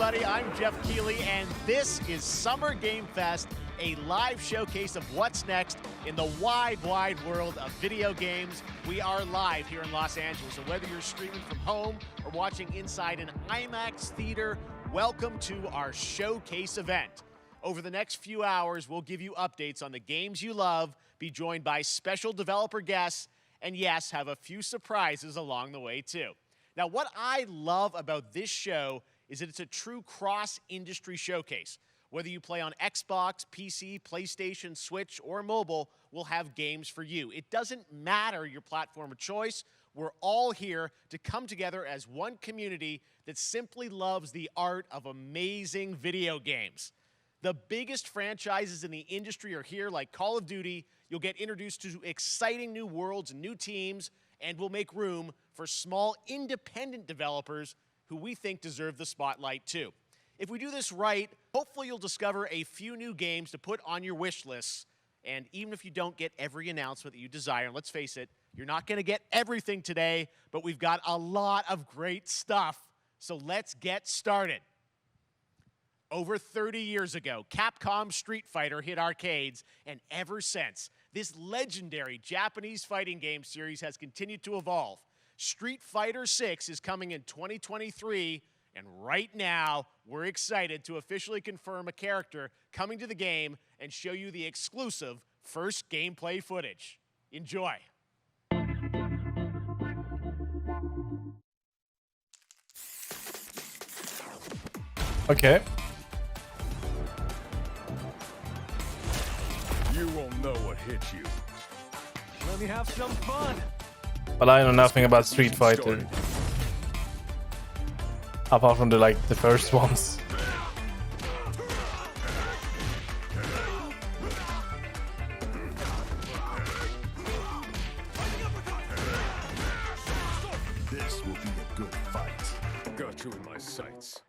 everybody. I'm Jeff Keighley, and this is Summer Game Fest, a live showcase of what's next in the wide, wide world of video games. We are live here in Los Angeles, and whether you're streaming from home or watching inside an IMAX theater, welcome to our showcase event. Over the next few hours, we'll give you updates on the games you love, be joined by special developer guests, and yes, have a few surprises along the way too. Now, what I love about this show is that it's a true cross-industry showcase. Whether you play on Xbox, PC, PlayStation, Switch, or mobile, we'll have games for you. It doesn't matter your platform of choice. We're all here to come together as one community that simply loves the art of amazing video games. The biggest franchises in the industry are here, like Call of Duty. You'll get introduced to exciting new worlds and new teams, and we'll make room for small independent developers who we think deserve the spotlight too. If we do this right, hopefully you'll discover a few new games to put on your wish lists. And even if you don't get every announcement that you desire, and let's face it, you're not going to get everything today, but we've got a lot of great stuff. So let's get started. Over 30 years ago, Capcom's Street Fighter hit arcades, and ever since, this legendary Japanese fighting game series has continued to evolve. Street Fighter 6 is coming in 2023, and right now, we're excited to officially confirm a character coming to the game and show you the exclusive first gameplay footage. Enjoy. Okay. You won't know what hit you. Let me have some fun. But I know nothing about Street Fighter. Apart from the first ones. This will be a good fight. Got you in my sights.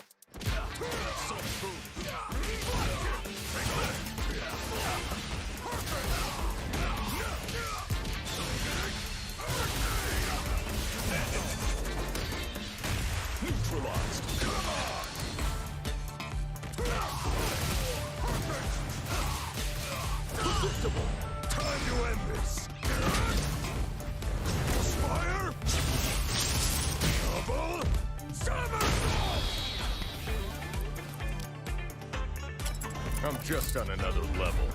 Neutralized. Predictable. Time to end this. Fire. Double. Summon. I'm just on another level.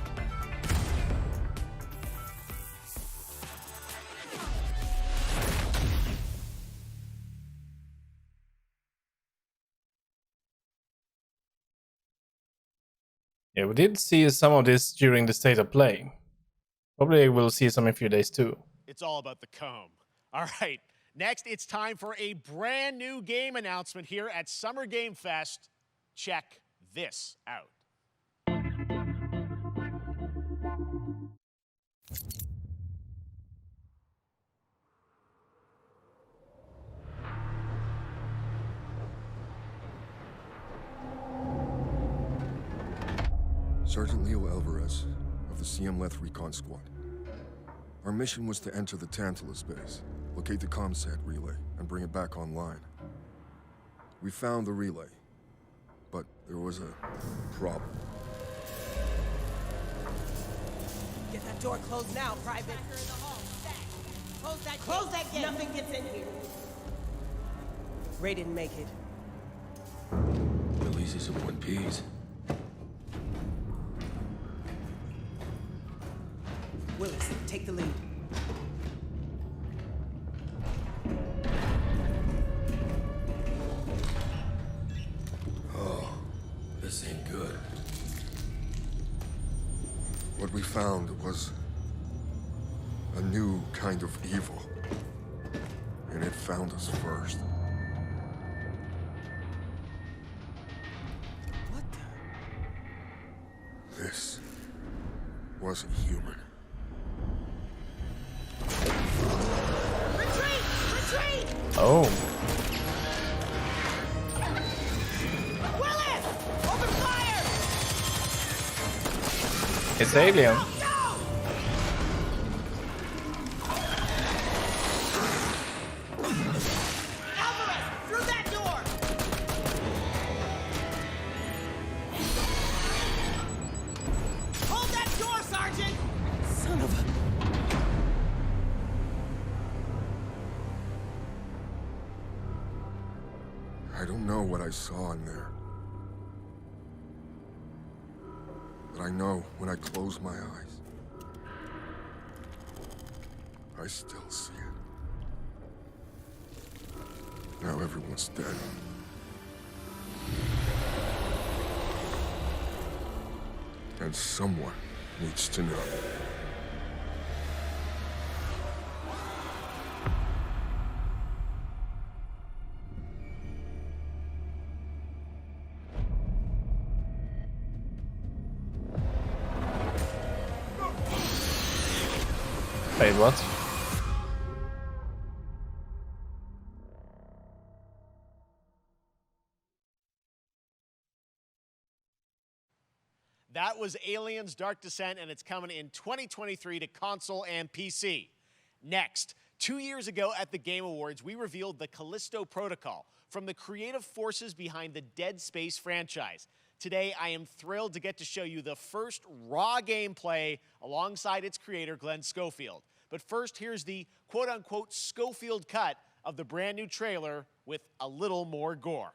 Yeah, we did see some of this during the state of play. Probably we'll see some in a few days too. It's all about the comb. All right, next it's time for a brand new game announcement here at Summer Game Fest. Check this out. Sergeant Leo Alvarez of the CM Leth Recon Squad. Our mission was to enter the Tantalus base, locate the ComSat relay, and bring it back online. We found the relay, but there was a problem. Get that door closed now, Private. Close that gate. Nothing gets in here. Ray didn't make it. Releases of One Piece. Willis, take the lead. Oh, this ain't good. What we found was a new kind of evil. And it found us first. What the? This wasn't human. Retreat! Retreat! Oh. Willis! Open fire! It's Alien. Go! Alvarez, through that door! saw in there. But I know when I close my eyes, I still see it. Now everyone's dead. And someone needs to know. Wait, what? That was Aliens Dark Descent, and it's coming in 2023 to console and PC. Next, 2 years ago at the Game Awards, we revealed the Callisto Protocol from the creative forces behind the Dead Space franchise. Today, I am thrilled to get to show you the first raw gameplay alongside its creator, Glenn Schofield. But first, here's the quote-unquote Schofield cut of the brand new trailer with a little more gore.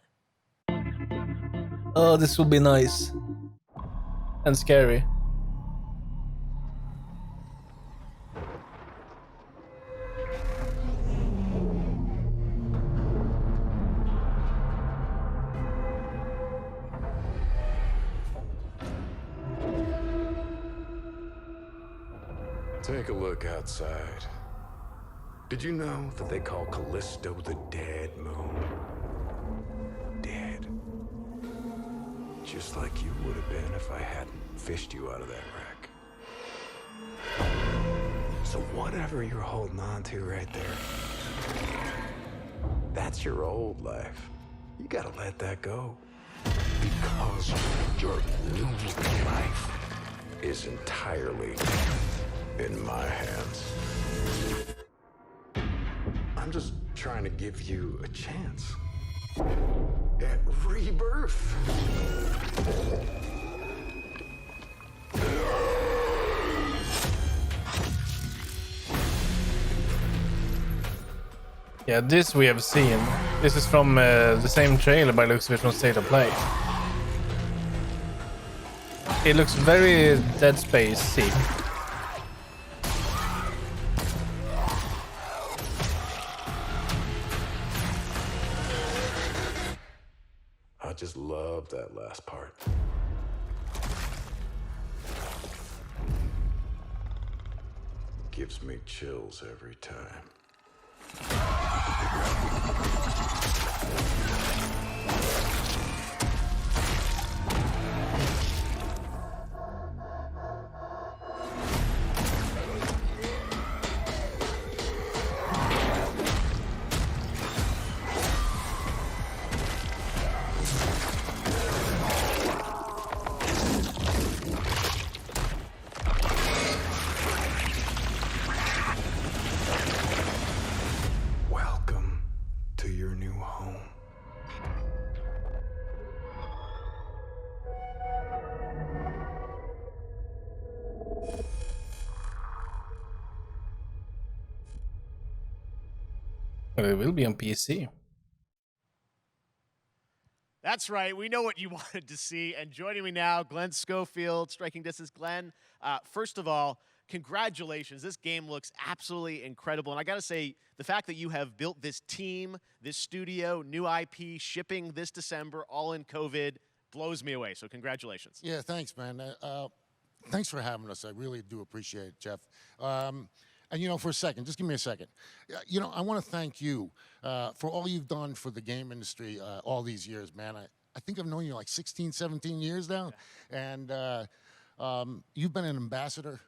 Oh, this will be nice. And scary. Take a look outside. Did you know that they call Callisto the Dead Moon? Dead. Just like you would have been if I hadn't fished you out of that wreck. So whatever you're holding on to right there, that's your old life. You gotta let that go. Because your new life is entirely in my hands. I'm just trying to give you a chance at rebirth. Yeah, this we have seen. This is from the same trailer by looks of it from State of Play. It looks very Dead Space-y. I just love that last part. Gives me chills every time. Welcome to your new home. Well, it will be on PC. That's right. We know what you wanted to see. And joining me now, Glenn Schofield, Striking Distance. Glenn, first of all, congratulations. This game looks absolutely incredible. And I got to say, the fact that you have built this team, this studio, new IP, shipping this December, all in COVID, blows me away. So congratulations. Yeah, thanks, man. Thanks for having us. I really do appreciate it, Jeff. And, you know, for a second, just give me a second. You know, I want to thank you for all you've done for the game industry all these years, man. I think I've known you like 16, 17 years now. Yeah. And you've been an ambassador.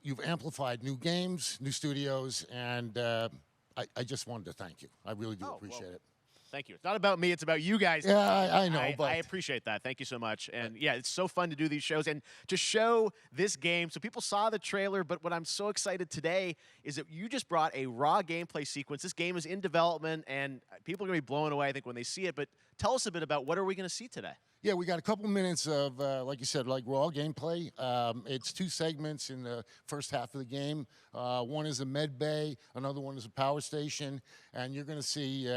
You've amplified new games, new studios, and I just wanted to thank you. I really do appreciate it. Thank you. It's not about me. It's about you guys. Yeah, I know. But I appreciate that. Thank you so much. And yeah, it's so fun to do these shows and to show this game. So people saw the trailer, but what I'm so excited today is that you just brought a raw gameplay sequence. This game is in development, and people are going to be blown away, I think, when they see it. But tell us a bit about what are we going to see today? Yeah, we got a couple minutes of, like you said, like raw gameplay. It's two segments in the first half of the game. One is a med bay, another one is a power station, and you're going to see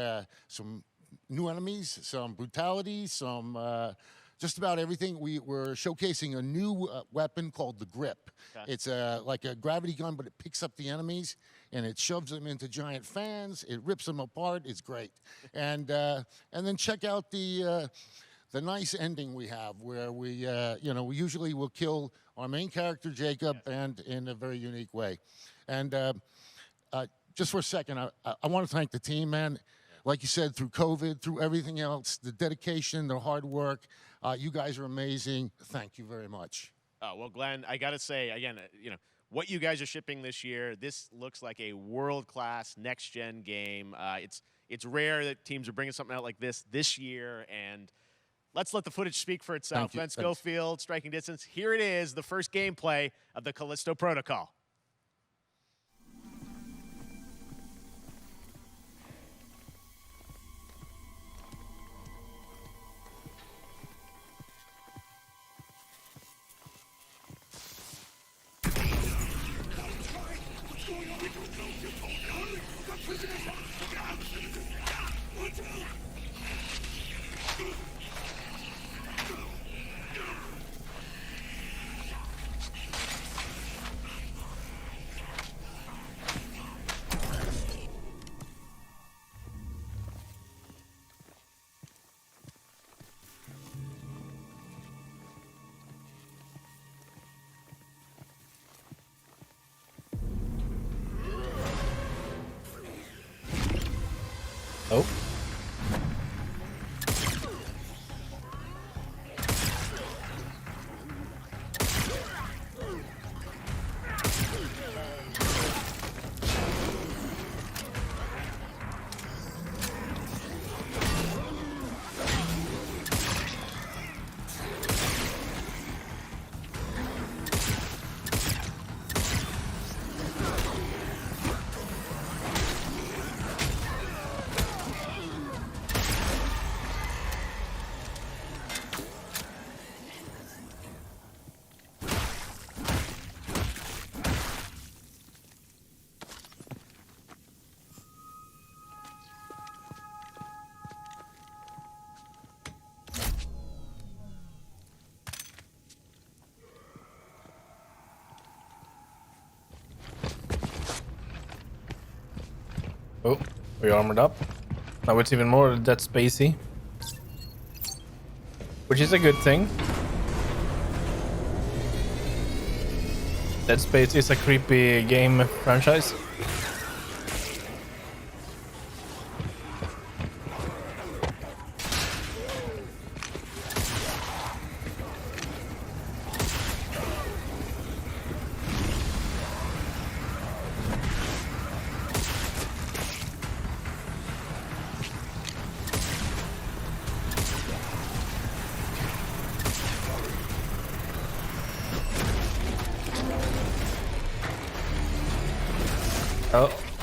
some new enemies, some brutality, some just about everything. We're showcasing a new weapon called the Grip. Okay. It's like a gravity gun, but it picks up the enemies and it shoves them into giant fans. It rips them apart. It's great. And then check out the nice ending we have, where we we usually will kill our main character Jacob, and in a very unique way. And just for a second, I want to thank the team, man. Like you said, through COVID, through everything else, the dedication, the hard work, you guys are amazing. Thank you very much. Well, Glenn, I got to say, again, what you guys are shipping this year, this looks like a world-class next-gen game. It's rare that teams are bringing something out like this year, and let's let the footage speak for itself. Glenn Schofield, Striking Distance. Here it is, the first gameplay of the Callisto Protocol. Oh. Oh, we armored up. Now it's even more Dead Spacey, which is a good thing. Dead Space is a creepy game franchise.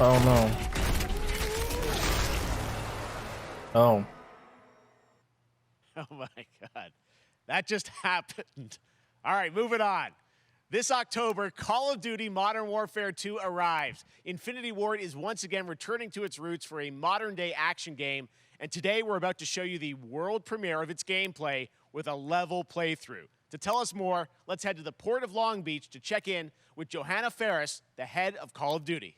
Oh no. Oh. Oh my God. That just happened. All right, moving on. This October, Call of Duty Modern Warfare 2 arrives. Infinity Ward is once again returning to its roots for a modern-day action game, and today we're about to show you the world premiere of its gameplay with a level playthrough. To tell us more, let's head to the port of Long Beach to check in with Johanna Ferris, the head of Call of Duty.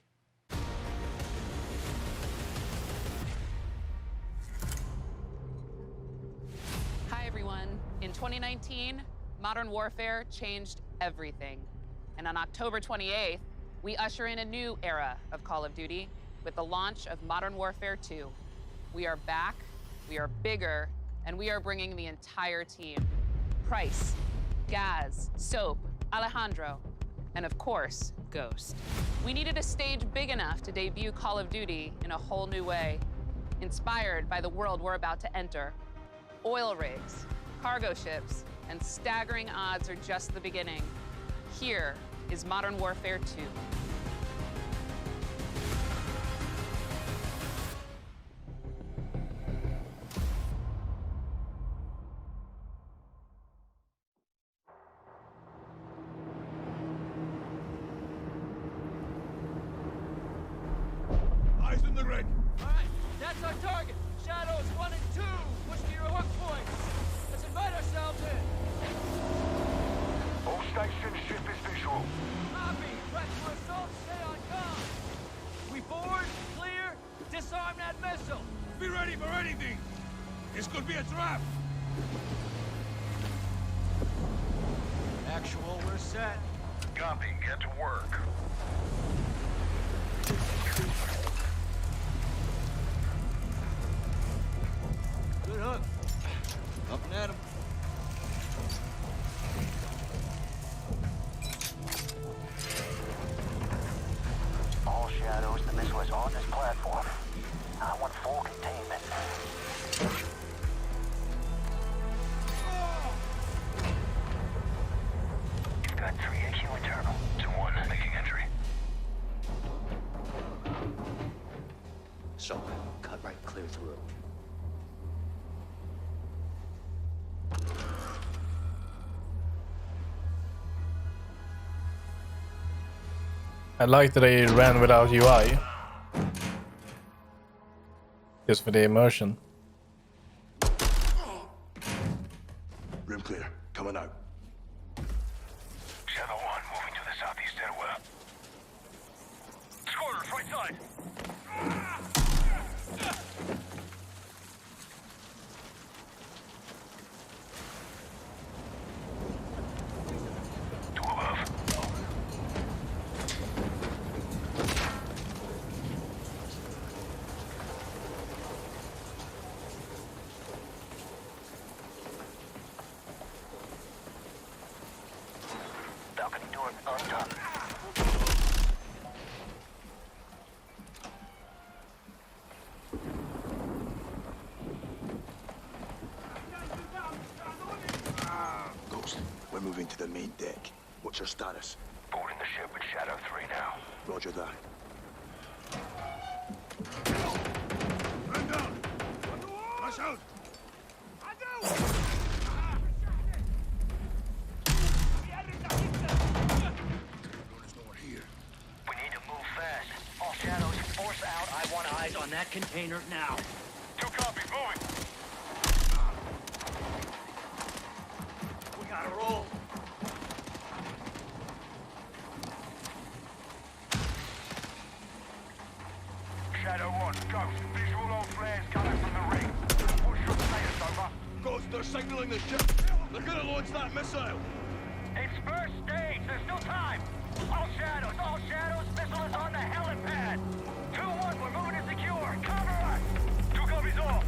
Hi, everyone. In 2019, Modern Warfare changed everything. And on October 28th, we usher in a new era of Call of Duty with the launch of Modern Warfare 2. We are back, we are bigger, and we are bringing the entire team. Price, Gaz, Soap, Alejandro, and of course, Ghost. We needed a stage big enough to debut Call of Duty in a whole new way, inspired by the world we're about to enter. Oil rigs, cargo ships, and staggering odds are just the beginning. Here is Modern Warfare 2. Eyes in the red. All right, that's our target. Shadows 1 and Extraction ship is visual. Copy. Prep for assault. Stay on comm. We forward. Clear. Disarm that missile. Be ready for anything. This could be a trap. Actual, we're set. Copy. Get to work. Good hook. Up and at him. All shadows, the missile is on this platform. I want full containment. You've got 3 AQ internal. 2-1, making entry. So, cut right clear through. I like that they ran without UI. Just for the immersion. Room clear. Coming out. Shadow 1, moving to the southeast stairwell. Squatters, right side. Two above. Balcony door undone. Ghost, we're moving to the main deck. What's your status? Boarding the ship with Shadow 3 now. Roger that. Man down! Rush out! We need to move fast. All shadows, force out. I want eyes on that container now. 2 copies, moving. We gotta roll. Shadow 1, Ghost. Visual on flares coming from the ring. What's your status, over? Ghost, they're signaling the ship. They're gonna launch that missile. It's first stage. There's still time. All shadows. Missile is on the helipad. 2-1, we're moving to secure. Cover us. 2 copies all.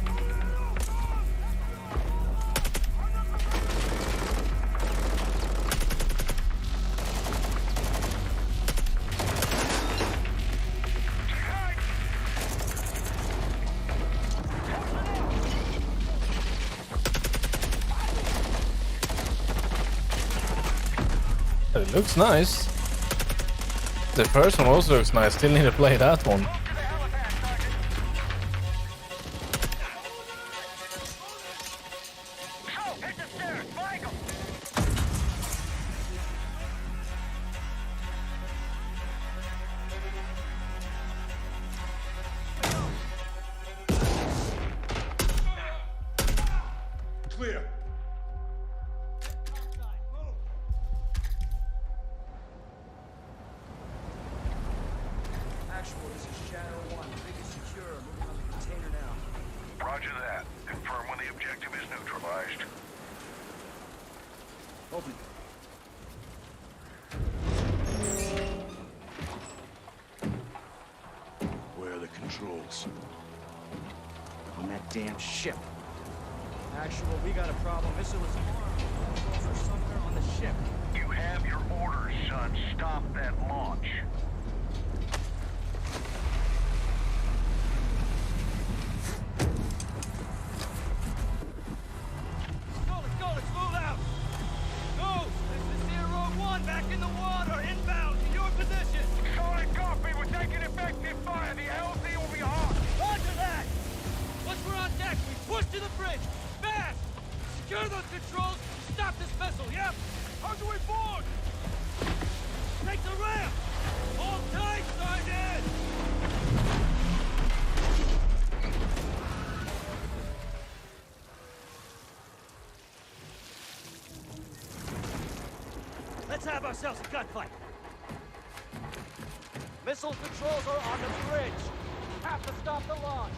It looks nice. The first one also looks nice. Still need to play that one. Clear. Actual, this is Shadow 1. Rig is secure. Moving on the container now. Roger that. Confirm when the objective is neutralized. Open. Where are the controls? On that damn ship. Actual, we got a problem. Missile is armed. Controls are somewhere on the ship. You have your orders, son. Stop that launch. Let's move out! Ghost, this is Zero 1 back in the water, inbound to your position! Solid copy, we're taking effective fire. The LZ will be hot. Roger that! Once we're on deck, we push to the bridge! Fast! Secure those controls! Stop this missile, yep! How do we board? Take the ramp! Hold tight, Sergeant! Let's have ourselves a gunfight. Missile controls are on the bridge. Have to stop the launch.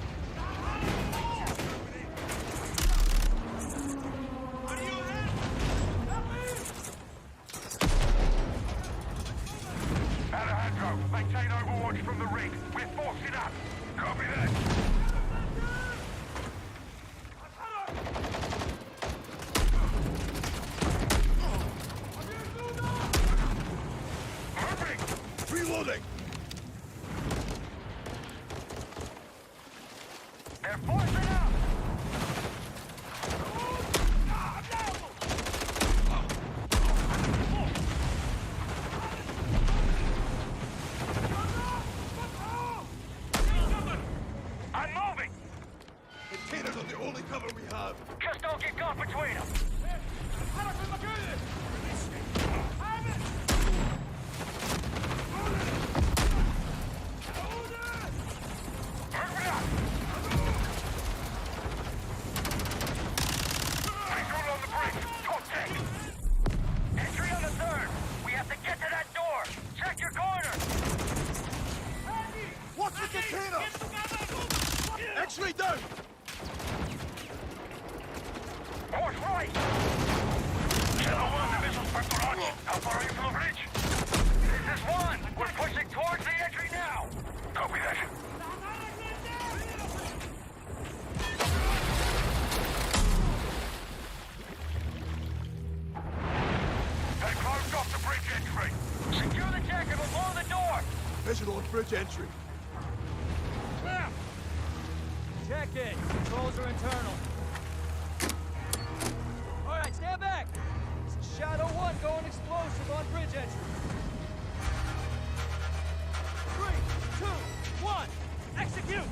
Alejandro, maintain overwatch from the rig. We're forcing up. Copy that. Moving! Reloading! They're forcing up! I'm moving! Containers are the only cover we have. Just don't get caught between them. Hurry up! Visual on the bridge. Contact! Entry on the third. We have to get to that door. Check your corner. What's the container? X-ray down! Horse right! Shadow 1, the missile's for Barrage. How far are you from the bridge? This is 1. We're pushing towards the entry now. Copy that. They closed off the bridge entry. Secure the deck and we'll blow the door. Visual on bridge entry. Check it. Controls are internal. All right, stand back. This is Shadow 1 going explosive on bridge entry. 3, 2, 1. Execute.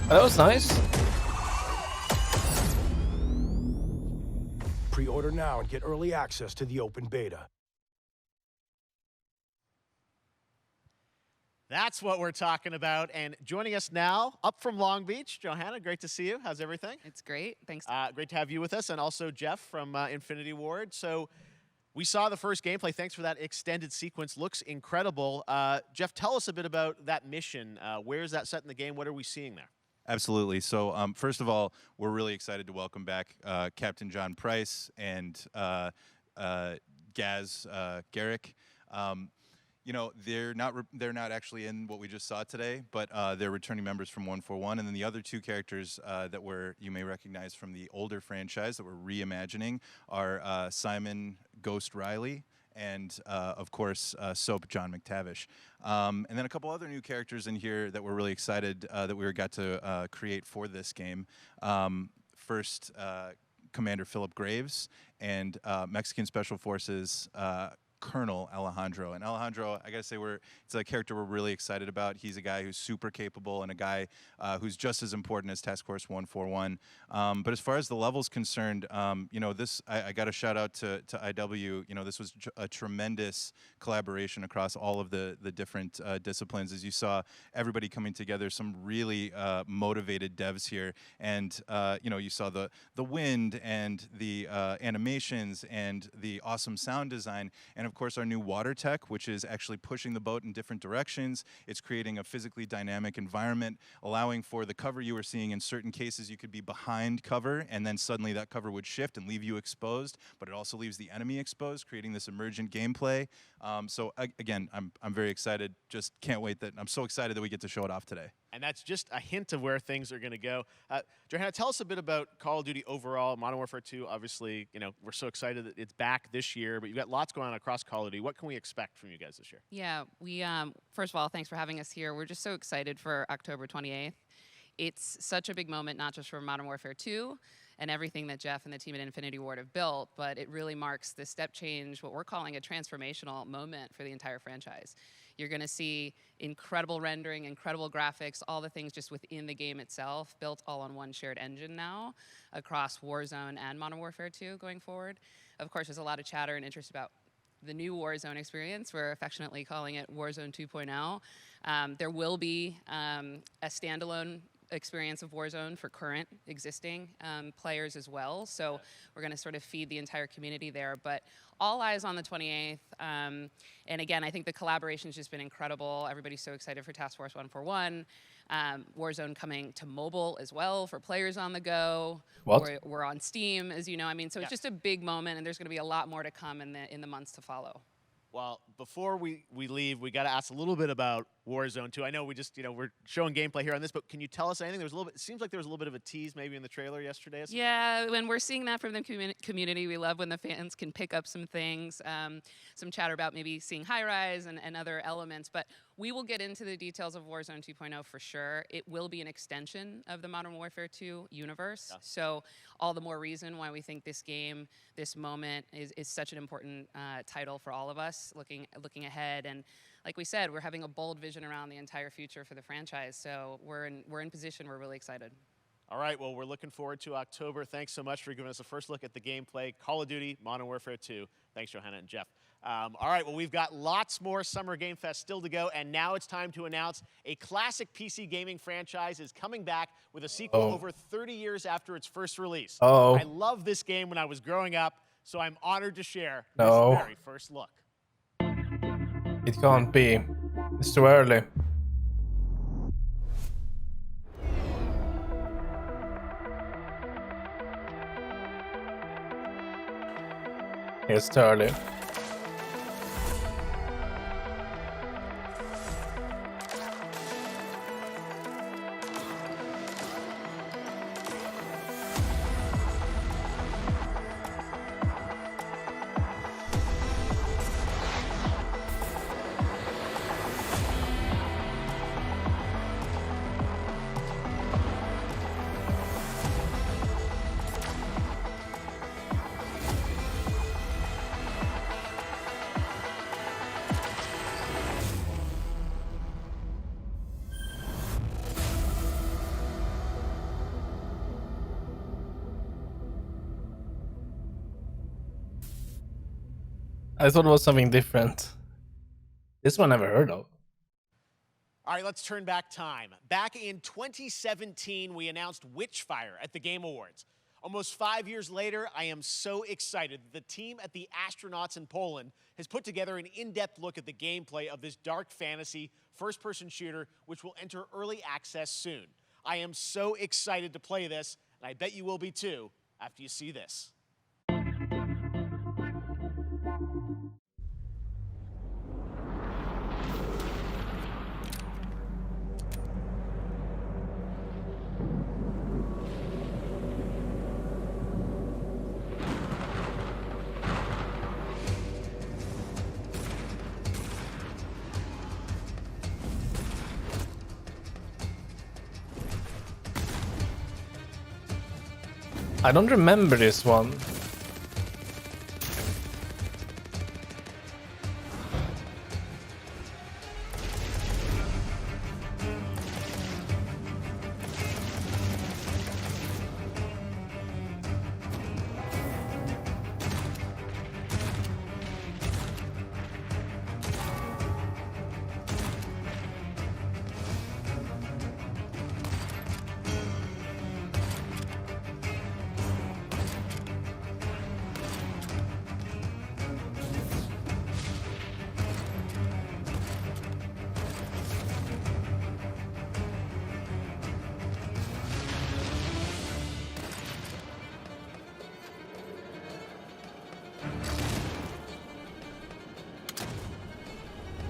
That was nice. Pre-order now and get early access to the open beta. That's what we're talking about. And joining us now, up from Long Beach, Johanna, great to see you. How's everything? It's great. Thanks. Great to have you with us, and also Jeff from Infinity Ward. So we saw the first gameplay. Thanks for that extended sequence. Looks incredible. Jeff, tell us a bit about that mission. Where is that set in the game? What are we seeing there? Absolutely. So first of all, we're really excited to welcome back Captain John Price and Gaz Garrick. You know, they're not actually in what we just saw today, but they're returning members from 141, and then the other two characters that you may recognize from the older franchise that we're reimagining are Simon Ghost Riley and of course Soap John McTavish, and then a couple other new characters in here that we're really excited that we got to create for this game. First, Commander Philip Graves and Mexican Special Forces Colonel Alejandro. And Alejandro, I gotta say, it's a character we're really excited about. He's a guy who's super capable and a guy who's just as important as Task Force 141. But as far as the level's concerned, you know, I got to shout out to IW. You know, this was a tremendous collaboration across all of the different disciplines. As you saw, everybody coming together, some really motivated devs here. And, you know, you saw the wind and the animations and the awesome sound design. And of course, our new water tech, which is actually pushing the boat in different directions. It's creating a physically dynamic environment, allowing for the cover you were seeing. In certain cases, you could be behind cover, and then suddenly that cover would shift and leave you exposed, but it also leaves the enemy exposed, creating this emergent gameplay. So again, I'm very excited. Just can't wait I'm so excited that we get to show it off today. And that's just a hint of where things are going to go. Johanna, tell us a bit about Call of Duty overall. Modern Warfare 2, obviously, you know, we're so excited that it's back this year, but you've got lots going on across Call of Duty. What can we expect from you guys this year? Yeah, we first of all, thanks for having us here. We're just so excited for October 28th. It's such a big moment, not just for Modern Warfare 2 and everything that Jeff and the team at Infinity Ward have built, but it really marks the step change, what we're calling a transformational moment for the entire franchise. You're going to see incredible rendering, incredible graphics, all the things just within the game itself, built all on one shared engine now across Warzone and Modern Warfare 2 going forward. Of course, there's a lot of chatter and interest about the new Warzone experience. We're affectionately calling it Warzone 2.0. There will be a standalone experience of Warzone for current existing players as well. So we're going to sort of feed the entire community there. But all eyes on the 28th. And again, I think the collaboration's just been incredible. Everybody's so excited for Task Force 141. Warzone coming to mobile as well for players on the go. What? We're on Steam, as you know. I mean, so it's just a big moment, and there's going to be a lot more to come in the months to follow. Well, before we leave, we got to ask a little bit about Warzone 2. I know we just, we're showing gameplay here on this, but can you tell us anything? There's a little bit, it seems like there was a little bit of a tease maybe in the trailer yesterday. Yeah, when we're seeing that from the community, we love when the fans can pick up some things, some chatter about maybe seeing high rise and other elements, but we will get into the details of Warzone 2.0 for sure. It will be an extension of the Modern Warfare 2 universe, so all the more reason why we think this game, this moment is such an important title for all of us looking ahead. And like we said, we're having a bold vision around the entire future for the franchise, so we're in position. We're really excited. All right, well, we're looking forward to October. Thanks so much for giving us a first look at the gameplay. Call of Duty, Modern Warfare 2. Thanks, Johanna and Jeff. All right, well, we've got lots more Summer Game Fest still to go, and now it's time to announce a classic PC gaming franchise is coming back with a sequel over 30 years after its first release. I love this game when I was growing up, so I'm honored to share this very first look. It can't be. It's too early. It's too early. I thought it was something different. This one I never heard of. All right, let's turn back time. Back in 2017, we announced Witchfire at the Game Awards. Almost 5 years later, I am so excited that the team at the Astronauts in Poland has put together an in-depth look at the gameplay of this dark fantasy first-person shooter, which will enter early access soon. I am so excited to play this, and I bet you will be too after you see this. I don't remember this one.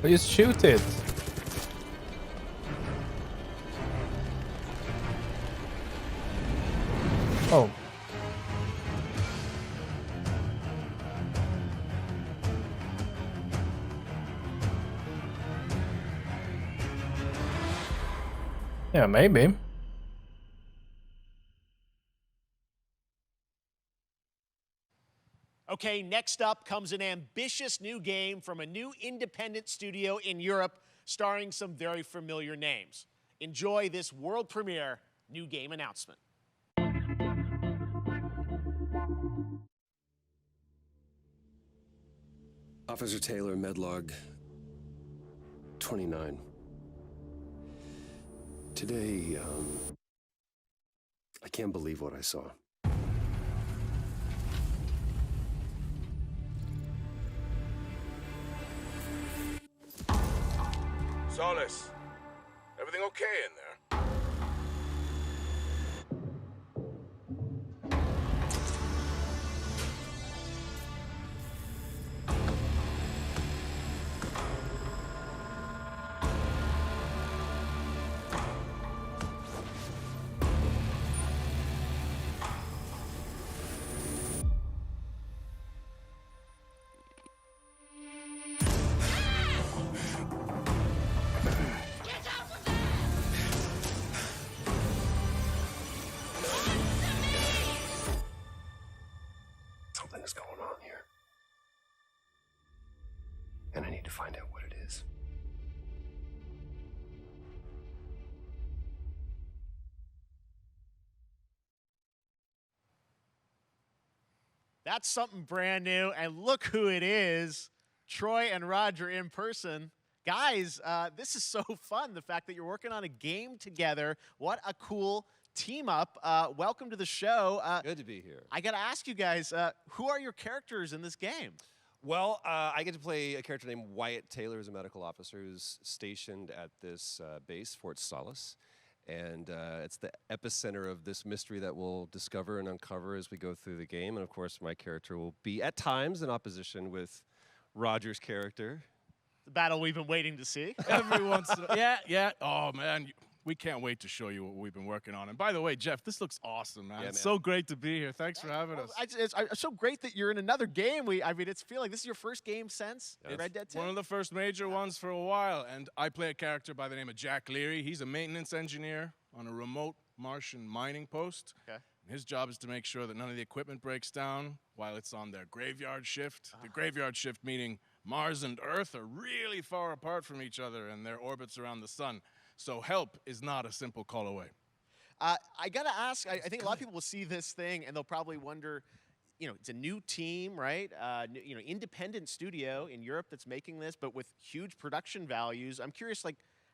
Please shoot it. Oh. Yeah, maybe. Okay, next up comes an ambitious new game from a new independent studio in Europe, starring some very familiar names. Enjoy this world premiere new game announcement. Officer Taylor, Medlog 29. Today, I can't believe what I saw. Solace, everything okay in there? Something is going on here. And I need to find out what it is. That's something brand new, and look who it is. Troy and Roger in person. Guys, this is so fun, the fact that you're working on a game together. What a cool team up. Welcome to the show. Good to be here. I got to ask you guys, who are your characters in this game? Well, I get to play a character named Wyatt Taylor, who's a medical officer who's stationed at this base, Fort Solace. And it's the epicenter of this mystery that we'll discover and uncover as we go through the game. And of course, my character will be at times in opposition with Roger's character. The battle we've been waiting to see. Every once in a yeah. Oh, man. We can't wait to show you what we've been working on. And by the way, Jeff, this looks awesome, man. Yeah, It's man. so great to be here. Thanks for having us. It's so great that you're in another game. I mean, it's feeling like this is your first game since Red Dead 2. One of the first major ones for a while. And I play a character by the name of Jack Leary. He's a maintenance engineer on a remote Martian mining post. Okay. And his job is to make sure that none of the equipment breaks down while it's on their graveyard shift. The graveyard shift meaning Mars and Earth are really far apart from each other and their orbits around the sun. So help is not a simple call away. I got to ask, I think a lot of people will see this thing and they'll probably wonder, it's a new team, right? Independent studio in Europe that's making this, but with huge production values. I'm curious,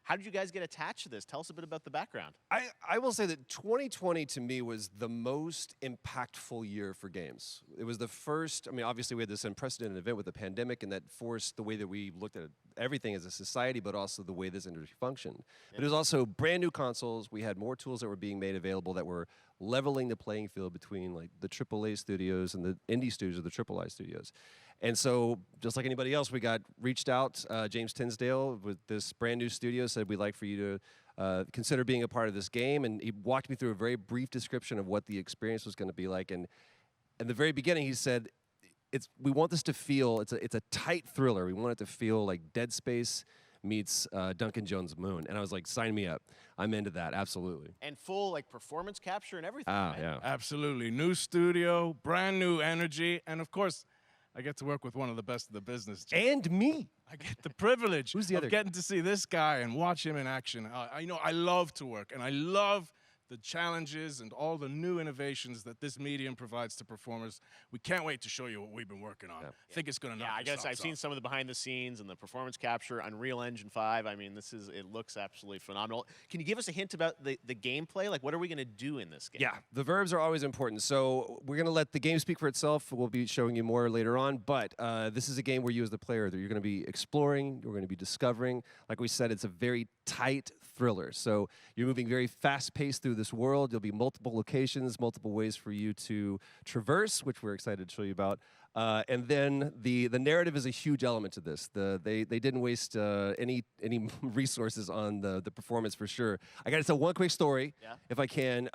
how did you guys get attached to this? Tell us a bit about the background. I will say that 2020 to me was the most impactful year for games. It was the first, obviously we had this unprecedented event with the pandemic and that forced the way that we looked at everything as a society, but also the way this industry functioned. But it was also brand new consoles. We had more tools that were being made available that were leveling the playing field between the AAA studios and the indie studios or the AAA studios. And so, just like anybody else, we got reached out. James Tinsdale with this brand new studio said, we'd like for you to consider being a part of this game. And he walked me through a very brief description of what the experience was going to be like. And in the very beginning, he said, we want this to feel, it's a tight thriller. We want it to feel like Dead Space meets Duncan Jones' Moon. And I was like, sign me up. I'm into that, absolutely. And full performance capture and everything, right? Yeah. Absolutely. New studio, brand new energy, and of course, I get to work with one of the best of the business. And me. I get the privilege Who's the of other getting to see this guy and watch him in action. I love to work, and I love the challenges and all the new innovations that this medium provides to performers. We can't wait to show you what we've been working on. I think it's going to knock I your guess socks I've seen off. some of the behind the scenes and the performance capture, Unreal Engine 5. I mean, it looks absolutely phenomenal. Can you give us a hint about the gameplay? What are we going to do in this game? Yeah, the verbs are always important. So we're going to let the game speak for itself. We'll be showing you more later on. But this is a game where you as the player, you're going to be exploring, you're going to be discovering. Like we said, it's a very tight thriller. So you're moving very fast-paced through this world. There'll be multiple locations, multiple ways for you to traverse, which we're excited to show you about. And then the narrative is a huge element to this. They didn't waste any resources on the performance for sure. I got to tell one quick story, if I can.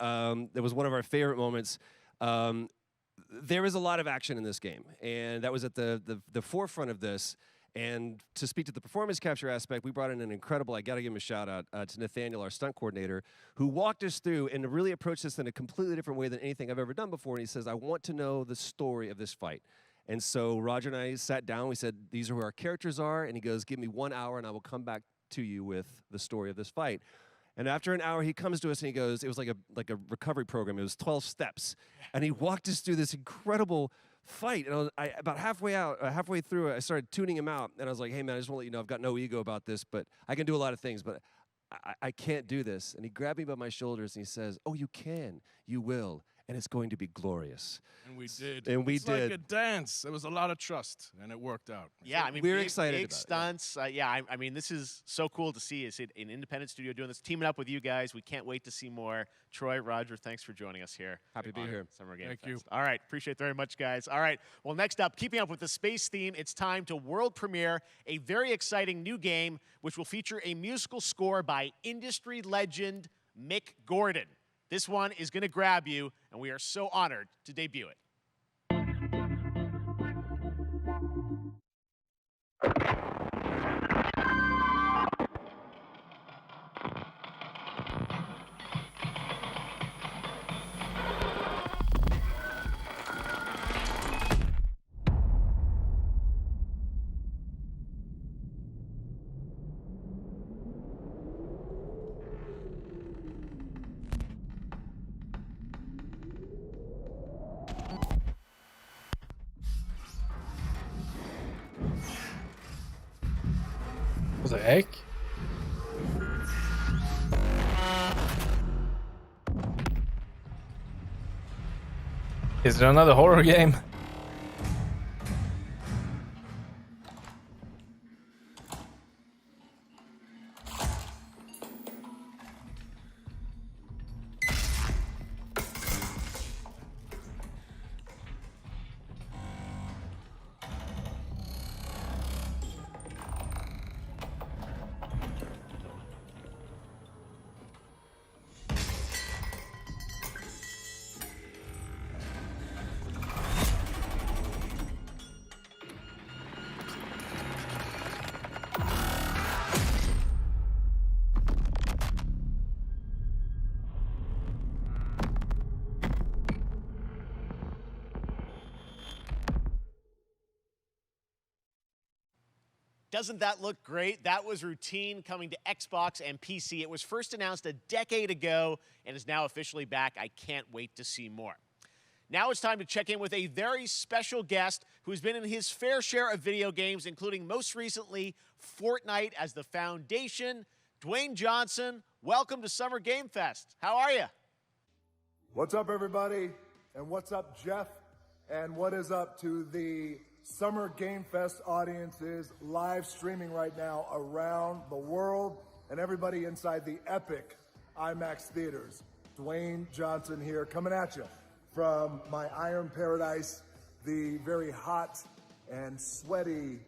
It was one of our favorite moments. There is a lot of action in this game, and that was at the forefront of this. And to speak to the performance capture aspect, we brought in an incredible, I got to give him a shout out to Nathaniel, our stunt coordinator, who walked us through and really approached this in a completely different way than anything I've ever done before. And he says, I want to know the story of this fight. And so Roger and I sat down, we said, these are who our characters are. And he goes, give me 1 hour and I will come back to you with the story of this fight. And after an hour, he comes to us and he goes, it was like a recovery program. It was 12 steps. And he walked us through this incredible fight. And about halfway through, I started tuning him out. And I was like, hey, man, I just want to let you know I've got no ego about this, but I can do a lot of things. But I can't do this. And he grabbed me by my shoulders and he says, oh, you can, you will, and it's going to be glorious. And we did. And we it's did. like a dance. There was a lot of trust, and it worked out. Yeah, I mean, we're big, excited big about it, stunts. Yeah, I mean, this is so cool to see. Is it an independent studio doing this, teaming up with you guys? We can't wait to see more. Troy, Roger, thanks for joining us here. Happy to be here. Summer Game Thank Fest. you. All right, appreciate it very much, guys. All right, well, next up, keeping up with the space theme, it's time to world premiere a very exciting new game, which will feature a musical score by industry legend Mick Gordon. This one is going to grab you, and we are so honored to debut it. What the heck? Is there another horror game? Doesn't that look great? That was Routine coming to Xbox and PC. It was first announced a decade ago and is now officially back. I can't wait to see more. Now it's time to check in with a very special guest who's been in his fair share of video games, including most recently Fortnite as the Foundation. Dwayne Johnson, welcome to Summer Game Fest. How are you? What's up, everybody? And what's up, Jeff? And what is up to the Summer Game Fest audiences live streaming right now around the world and everybody inside the epic IMAX theaters. Dwayne Johnson here, coming at you from my Iron Paradise, the very hot and sweaty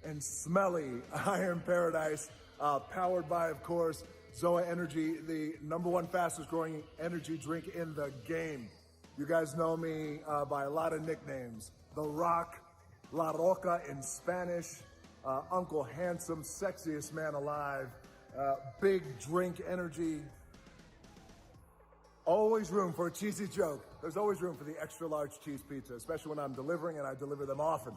and smelly Iron Paradise, powered by, of course, Zoa Energy, the #1 fastest growing energy drink in the game. You guys know me by a lot of nicknames. The Rock, La Roca in Spanish, Uncle Handsome, sexiest man alive, big drink energy. Always room for a cheesy joke. There's always room for the extra large cheese pizza, especially when I'm delivering, and I deliver them often.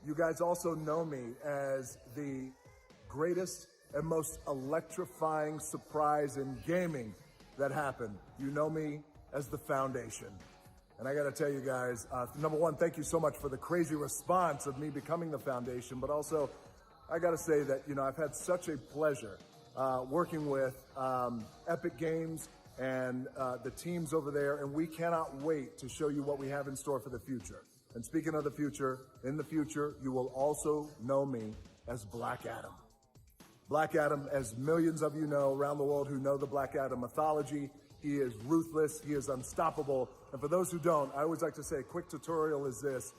You guys also know me as the greatest and most electrifying surprise in gaming that happened. You know me as the Foundation. And I gotta tell you guys, #1, thank you so much for the crazy response of me becoming the Foundation, but also, I gotta say that, you know, I've had such a pleasure working with Epic Games and the teams over there, and we cannot wait to show you what we have in store for the future. And speaking of the future, in the future, you will also know me as Black Adam. Black Adam, as millions of you know around the world who know the Black Adam mythology, he is ruthless, he is unstoppable. And for those who don't, I always like to say a quick tutorial is this.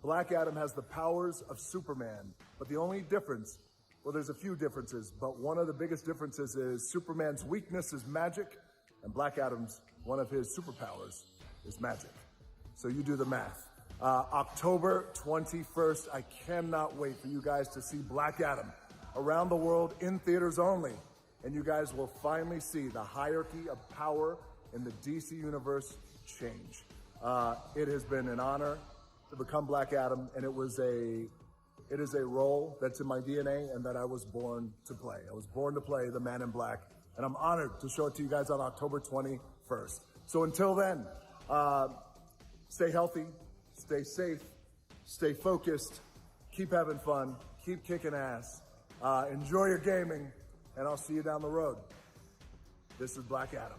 Black Adam has the powers of Superman, but the only difference, well, there's a few differences, but one of the biggest differences is Superman's weakness is magic, and Black Adam's, one of his superpowers is magic. So you do the math. October 21st, I cannot wait for you guys to see Black Adam around the world in theaters only. And you guys will finally see the hierarchy of power in the DC universe change. It has been an honor to become Black Adam, and it is a role that's in my DNA and that I was born to play. I was born to play the Man in Black, and I'm honored to show it to you guys on October 21st. So until then, stay healthy, stay safe, stay focused, keep having fun, keep kicking ass. Enjoy your gaming, and I'll see you down the road. This is Black Adam.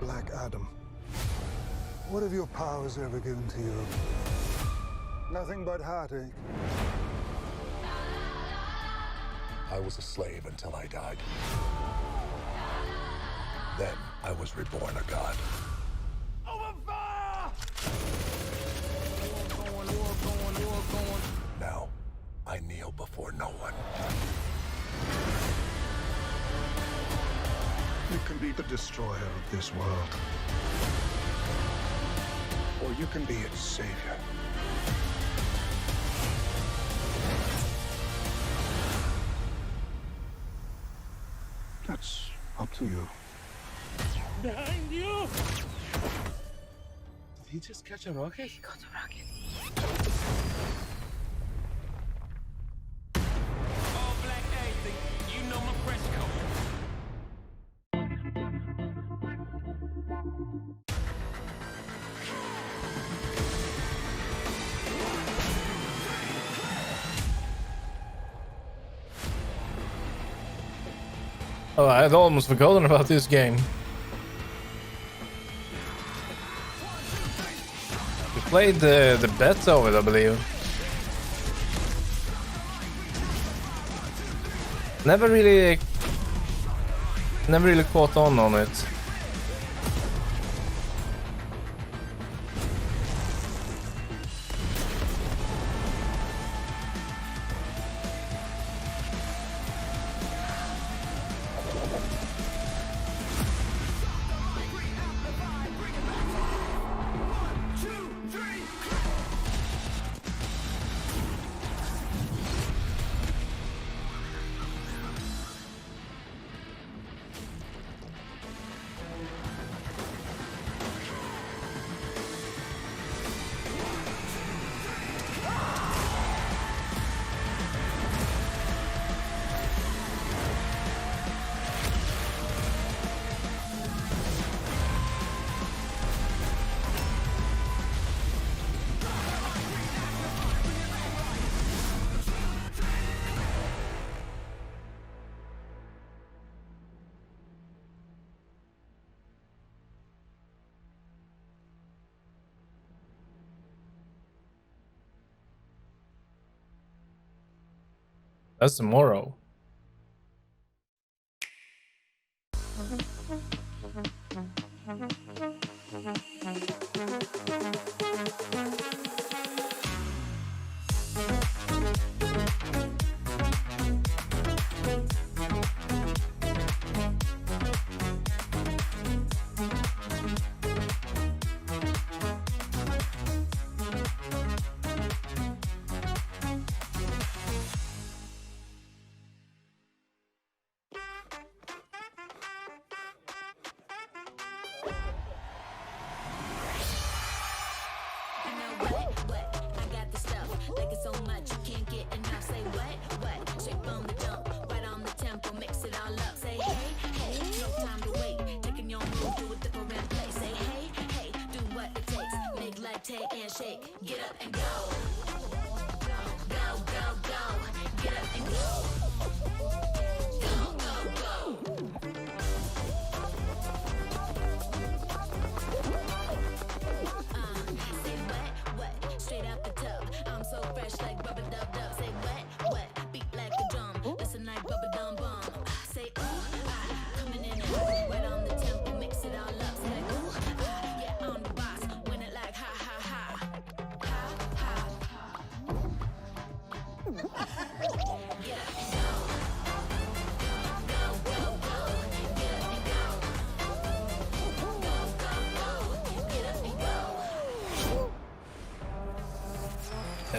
Black Adam. What have your powers ever given to you? Nothing but heartache. I was a slave until I died. Then I was reborn a god. Now, I kneel before no one. You can be the destroyer of this world. Or you can be its savior. That's up to you. Behind you! Did he just catch a rocket? He got a rocket. All black anything, you know my press code. Oh, I had almost forgotten about this game. We played the beta of it, I believe. Never really caught on it. That's tomorrow.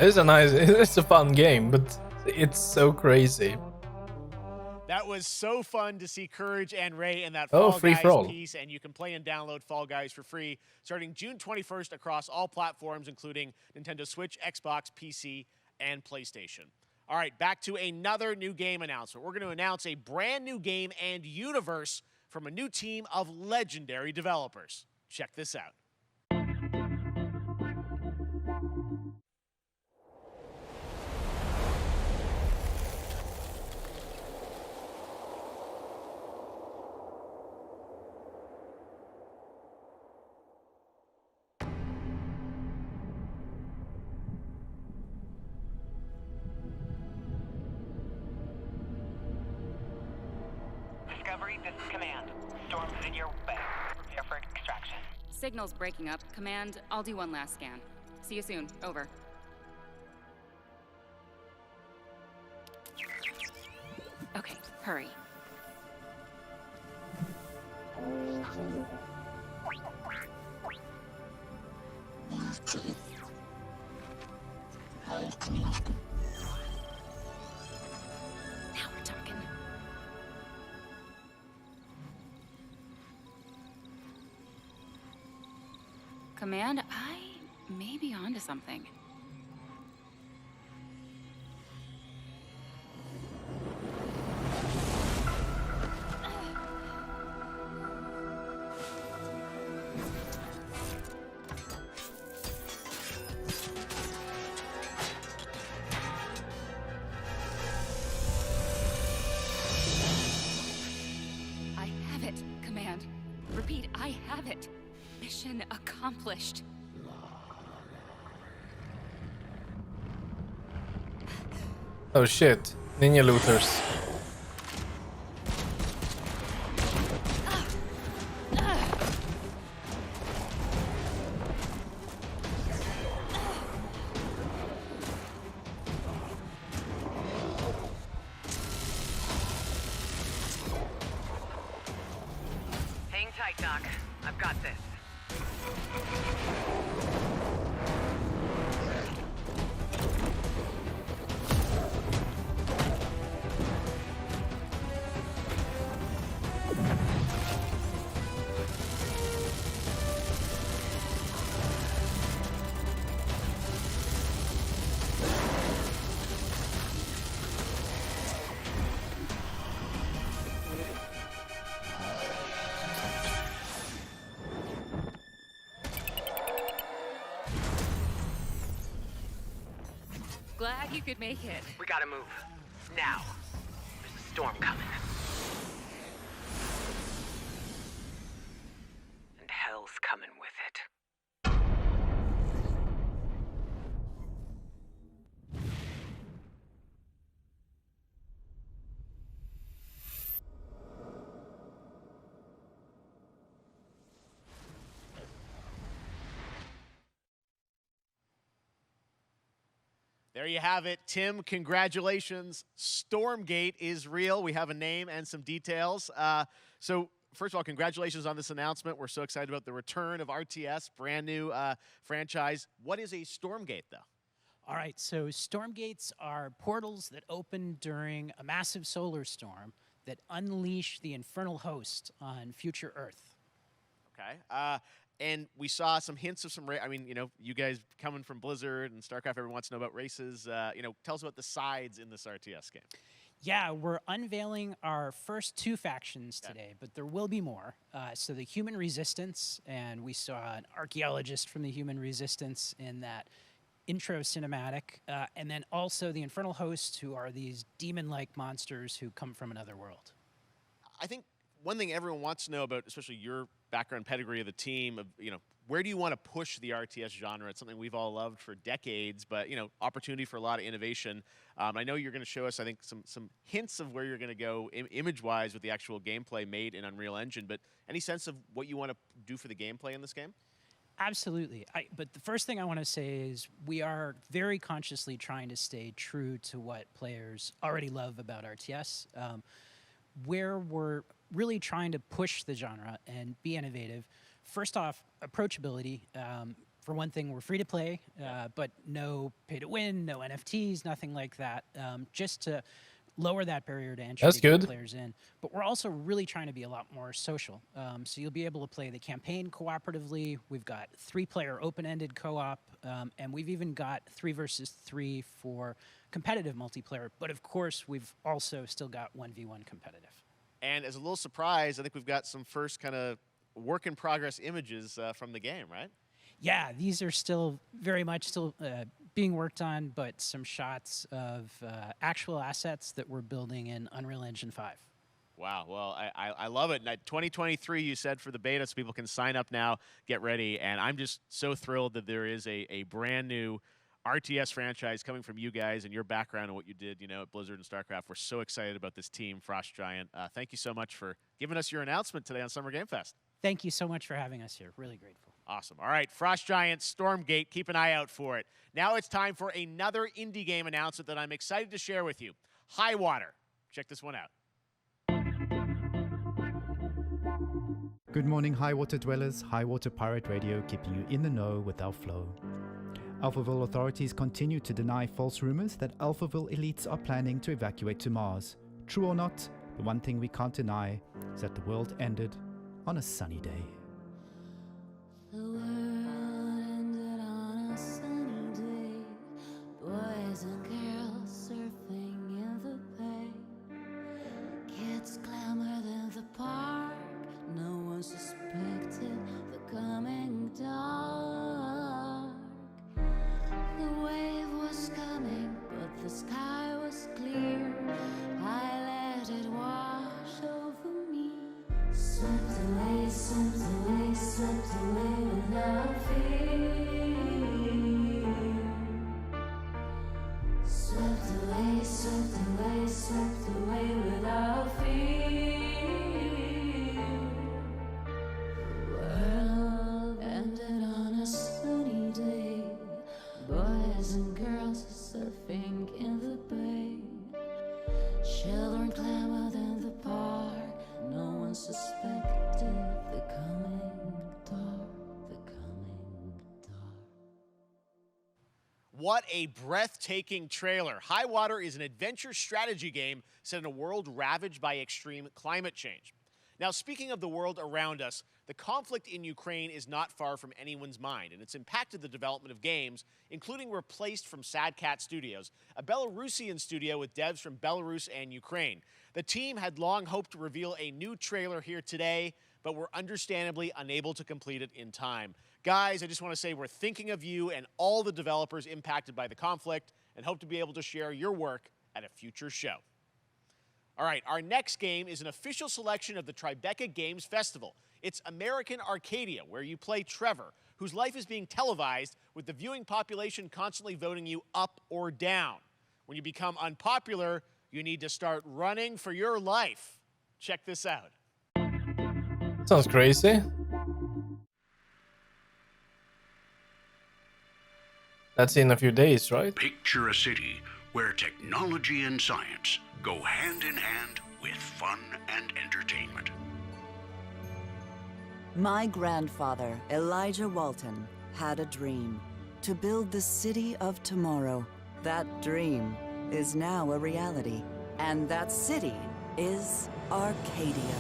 It's a fun game, but it's so crazy. That was so fun to see Courage and Ray in that Oh, Fall free Guys for all. piece, and you can play and download Fall Guys for free starting June 21st across all platforms, including Nintendo Switch, Xbox, PC, and PlayStation. All right, back to another new game announcement. We're going to announce a brand new game and universe from a new team of legendary developers. Check this out. Discovery, this is Command. Storm's in your way. Prepare for extraction. Signal's breaking up. Command, I'll do one last scan. See you soon. Over. Okay, hurry. Now we're talking. Command, I may be onto something. I have it, Command. Repeat, I have it. Mission accomplished. Oh shit. Ninja looters. Hang tight, Doc. I've got this. Glad you could make it. We gotta move. Now. There's a storm coming. And hell's coming with it. There you have it. Tim, congratulations. Stormgate is real. We have a name and some details. So first of all, congratulations on this announcement. We're so excited about the return of RTS, brand new franchise. What is a Stormgate, though? All right, so Stormgates are portals that open during a massive solar storm that unleash the infernal host on future Earth. Okay. And we saw some hints of some, I mean, you know, you guys coming from Blizzard and StarCraft, everyone wants to know about races. You know, tell us about the sides in this RTS game. Yeah, we're unveiling our first 2 factions today, but there will be more. So the Human Resistance, and we saw an archaeologist from the Human Resistance in that intro cinematic, and then also the Infernal Hosts, who are these demon-like monsters who come from another world. I think one thing everyone wants to know about, especially your background pedigree of the team, of, you know, where do you want to push the RTS genre? It's something we've all loved for decades, but, you know, opportunity for a lot of innovation. I know you're going to show us, I think, some hints of where you're going to go image-wise with the actual gameplay made in Unreal Engine, but any sense of what you want to do for the gameplay in this game? Absolutely. But the first thing I want to say is we are very consciously trying to stay true to what players already love about RTS. Where we're really trying to push the genre and be innovative. First off, approachability. For one thing, we're free to play, but no pay to win, no NFTs, nothing like that. Just to lower that barrier to entry to get players in. But we're also really trying to be a lot more social. So you'll be able to play the campaign cooperatively. We've got 3-player open-ended co-op, and we've even got 3 versus 3 for competitive multiplayer. But of course, we've also still got 1v1 competitive. And as a little surprise, I think we've got some first kind of work-in-progress images from the game, right? Yeah, these are still very much still being worked on, but some shots of actual assets that we're building in Unreal Engine 5. Wow, well, I love it. 2023, you said, for the beta, so people can sign up now, get ready, and I'm just so thrilled that there is a brand new RTS franchise coming from you guys and your background and what you did, at Blizzard and StarCraft. We're so excited about this team, Frost Giant. Thank you so much for giving us your announcement today on Summer Game Fest. Thank you so much for having us here. Really grateful. Awesome. All right, Frost Giant, Stormgate, keep an eye out for it. Now it's time for another indie game announcement that I'm excited to share with you. High Water. Check this one out. Good morning, High Water dwellers. High Water Pirate Radio, keeping you in the know with our flow. Alphaville authorities continue to deny false rumors that Alphaville elites are planning to evacuate to Mars. True or not, the one thing we can't deny is that the world ended on a sunny day. The world ended on a sunny day. Boys and girls surfing in the bay. Kids clamored in the park. No one suspected the coming dark. The wave was coming, but the sky was clear. I let it wash over me. Swept away, swept away, swept away without fear. Swept away, swept away, swept away without fear. The world ended on a sunny day. Boys and girls surfing in the bay. Children clamored in the park. No one suspected the coming dark, the coming dark. What a breathtaking trailer. High Water is an adventure strategy game set in a world ravaged by extreme climate change. Now, speaking of the world around us, the conflict in Ukraine is not far from anyone's mind, and it's impacted the development of games, including Replaced from Sad Cat Studios, a Belarusian studio with devs from Belarus and Ukraine. The team had long hoped to reveal a new trailer here today, but were understandably unable to complete it in time. Guys, I just want to say we're thinking of you and all the developers impacted by the conflict, and hope to be able to share your work at a future show. All right, our next game is an official selection of the Tribeca Games Festival. It's American Arcadia, where you play Trevor, whose life is being televised with the viewing population constantly voting you up or down. When you become unpopular, you need to start running for your life. Check this out. Sounds crazy. That's in a few days, right? Picture a city where technology and science go hand in hand with fun and entertainment. My grandfather, Elijah Walton, had a dream to build the city of tomorrow. That dream is now a reality, and that city is Arcadia.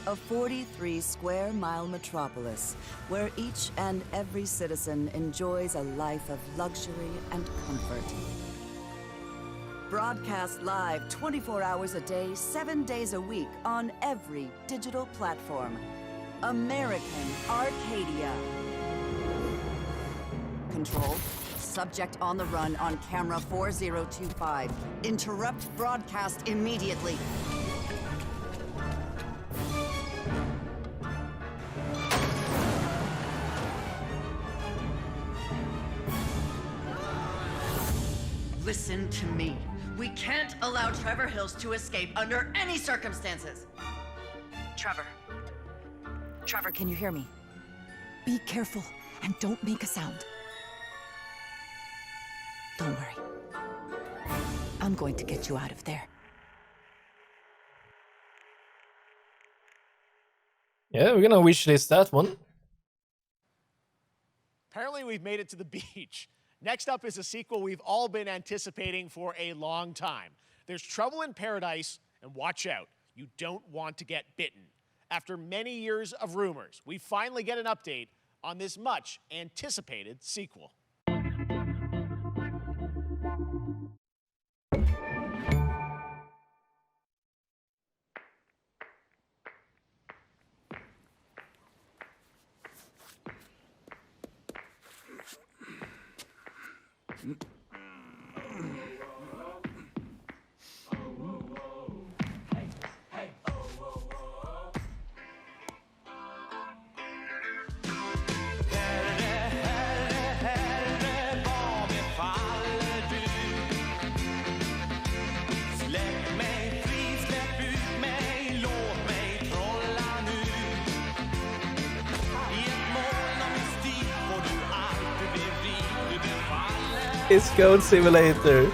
A 43-square-mile metropolis where each and every citizen enjoys a life of luxury and comfort. Broadcast live 24 hours a day, 7 days a week on every digital platform. American Arcadia. Control. Subject on the run on camera 4025. Interrupt broadcast immediately. Listen to me. We can't allow Trevor Hills to escape under any circumstances. Trevor. Trevor, can you hear me? Be careful and don't make a sound. Don't worry. I'm going to get you out of there. Yeah, we're gonna wishlist that one. Apparently, we've made it to the beach. Next up is a sequel we've all been anticipating for a long time. There's Trouble in Paradise, and watch out, you don't want to get bitten. After many years of rumors, we finally get an update on this much anticipated sequel. It's Goat Simulator.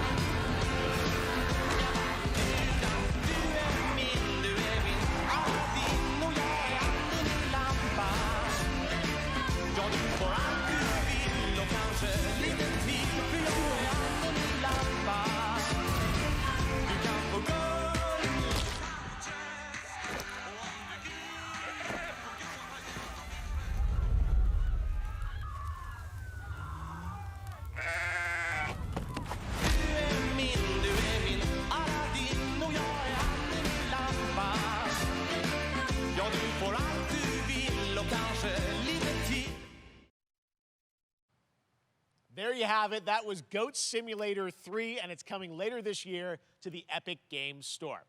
There you have it. That was Goat Simulator 3, and it's coming later this year to the Epic Games Store.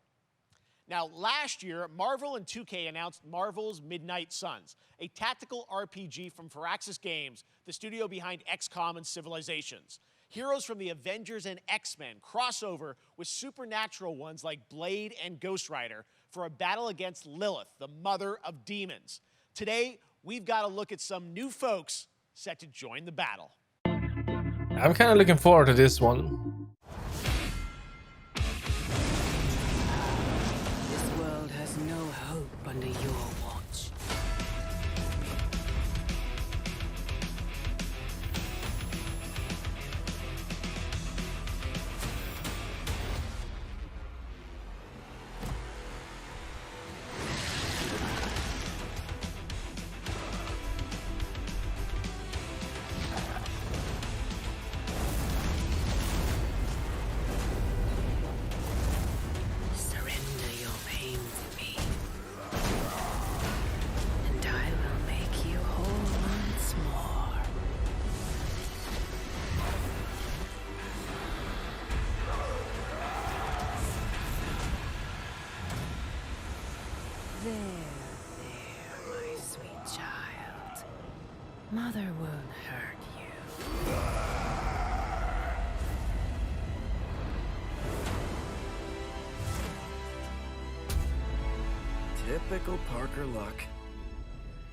Now, last year, Marvel and 2K announced Marvel's Midnight Suns, a tactical RPG from Firaxis Games, the studio behind XCOM and Civilizations. Heroes from the Avengers and X-Men crossover with supernatural ones like Blade and Ghost Rider for a battle against Lilith, the mother of demons. Today, we've got a look at some new folks set to join the battle. I'm kind of looking forward to this one. This world has no hope under your watch. There, my sweet child. Mother won't hurt you. Typical Parker luck.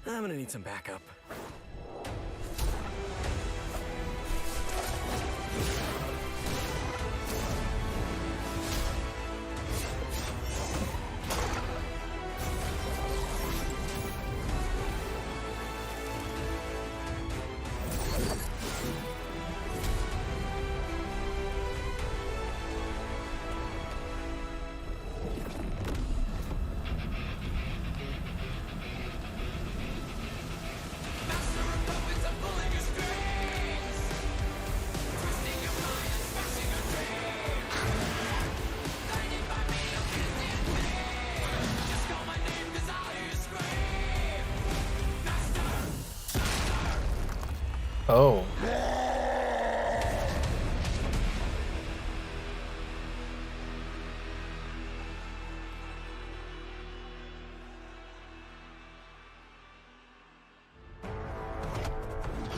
I'm gonna need some backup. Oh.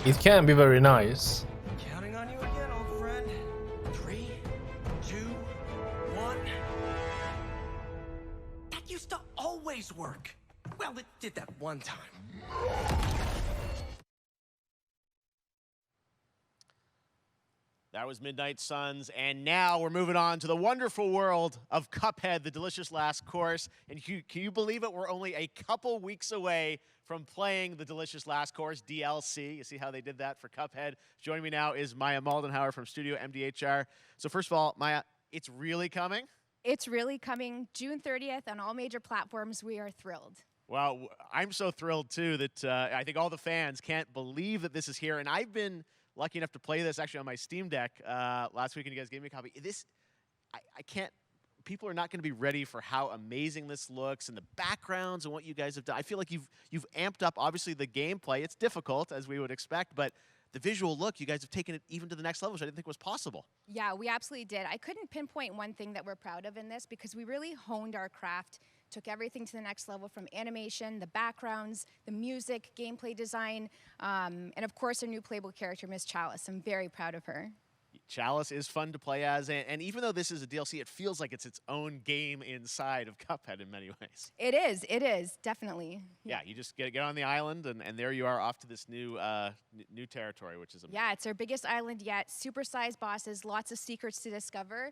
It can be very nice. Counting on you again, old friend. 3, 2, 1. That used to always work. Well, it did that one time. That was Midnight Suns, and now we're moving on to the wonderful world of Cuphead, the delicious last course. And can you believe it? We're only a couple weeks away from playing the delicious last course DLC. You see how they did that for Cuphead? Joining me now is Maya Maldenhauer from Studio MDHR. So first of all, Maya, it's really coming? It's really coming June 30th on all major platforms. We are thrilled. Well, I'm so thrilled, too, that I think all the fans can't believe that this is here. And I've been lucky enough to play this actually on my Steam Deck last week, and you guys gave me a copy. I can't. People are not going to be ready for how amazing this looks and the backgrounds and what you guys have done. I feel like you've amped up, obviously, the gameplay. It's difficult, as we would expect, but the visual look, you guys have taken it even to the next level, which I didn't think was possible. Yeah, we absolutely did. I couldn't pinpoint one thing that we're proud of in this because we really honed our craft, took everything to the next level from animation, the backgrounds, the music, gameplay design, and of course our new playable character, Miss Chalice. I'm very proud of her. Chalice is fun to play as, and even though this is a DLC, it feels like it's its own game inside of Cuphead in many ways. It is, definitely. Yeah, you just get on the island, and there you are off to this new new territory, which is amazing. Yeah, it's our biggest island yet. Super-sized bosses, lots of secrets to discover.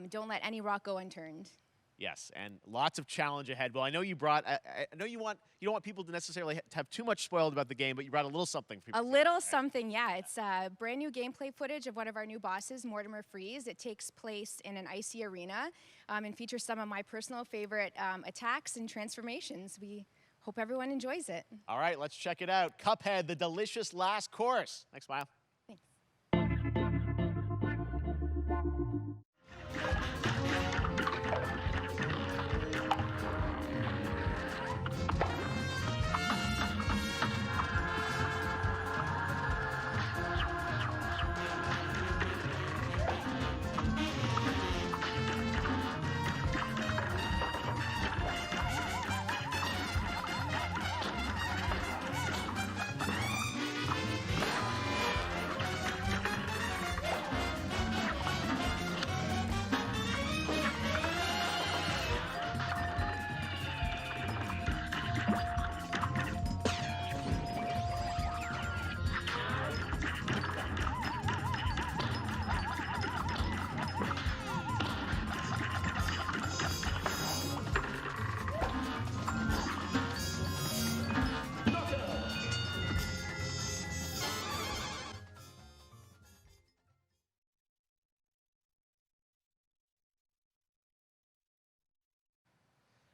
Don't let any rock go unturned. Yes, and lots of challenge ahead. Well, I know you brought. I know you don't want people to necessarily have too much spoiled about the game, but you brought a little something for people. A little something, yeah. It's brand new gameplay footage of one of our new bosses, Mortimer Freeze. It takes place in an icy arena and features some of my personal favorite attacks and transformations. We hope everyone enjoys it. All right, let's check it out. Cuphead, the delicious last course. Next, Smile.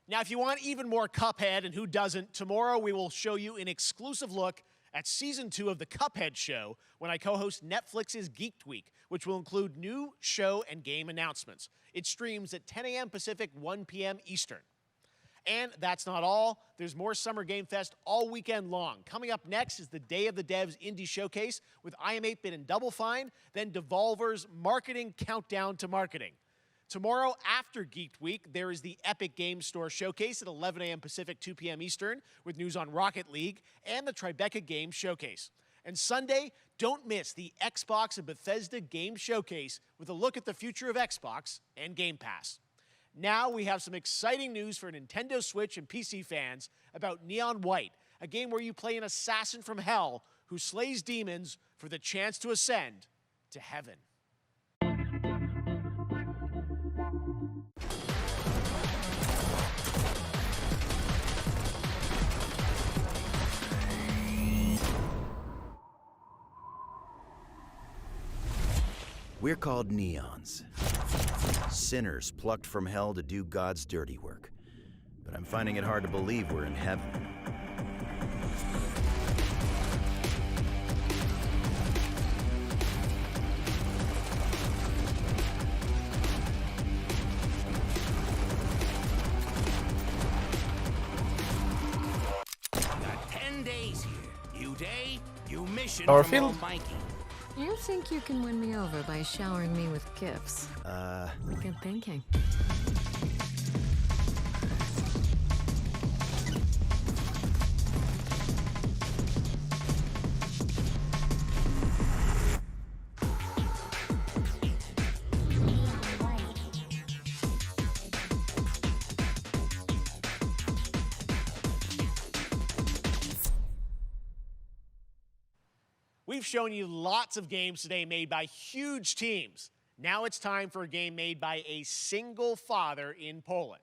Now, if you want even more Cuphead, and who doesn't, tomorrow we will show you an exclusive look at Season 2 of the Cuphead Show when I co-host Netflix's Geeked Week, which will include new show and game announcements. It streams at 10 a.m. Pacific, 1 p.m. Eastern. And that's not all. There's more Summer Game Fest all weekend long. Coming up next is the Day of the Devs Indie Showcase with iam8bit and Double Fine, then Devolver's Marketing Countdown to Marketing. Tomorrow, after Geeked Week, there is the Epic Games Store Showcase at 11 a.m. Pacific, 2 p.m. Eastern, with news on Rocket League and the Tribeca Games Showcase. And Sunday, don't miss the Xbox and Bethesda Game Showcase with a look at the future of Xbox and Game Pass. Now we have some exciting news for Nintendo Switch and PC fans about Neon White, a game where you play an assassin from hell who slays demons for the chance to ascend to heaven. We're called neons. Sinners plucked from hell to do God's dirty work. But I'm finding it hard to believe we're in heaven. Got 10 days here. New day, new mission Our from field. Almighty. You think you can win me over by showering me with gifts? Good thinking. We've shown you lots of games today made by huge teams. Now it's time for a game made by a single father in Poland.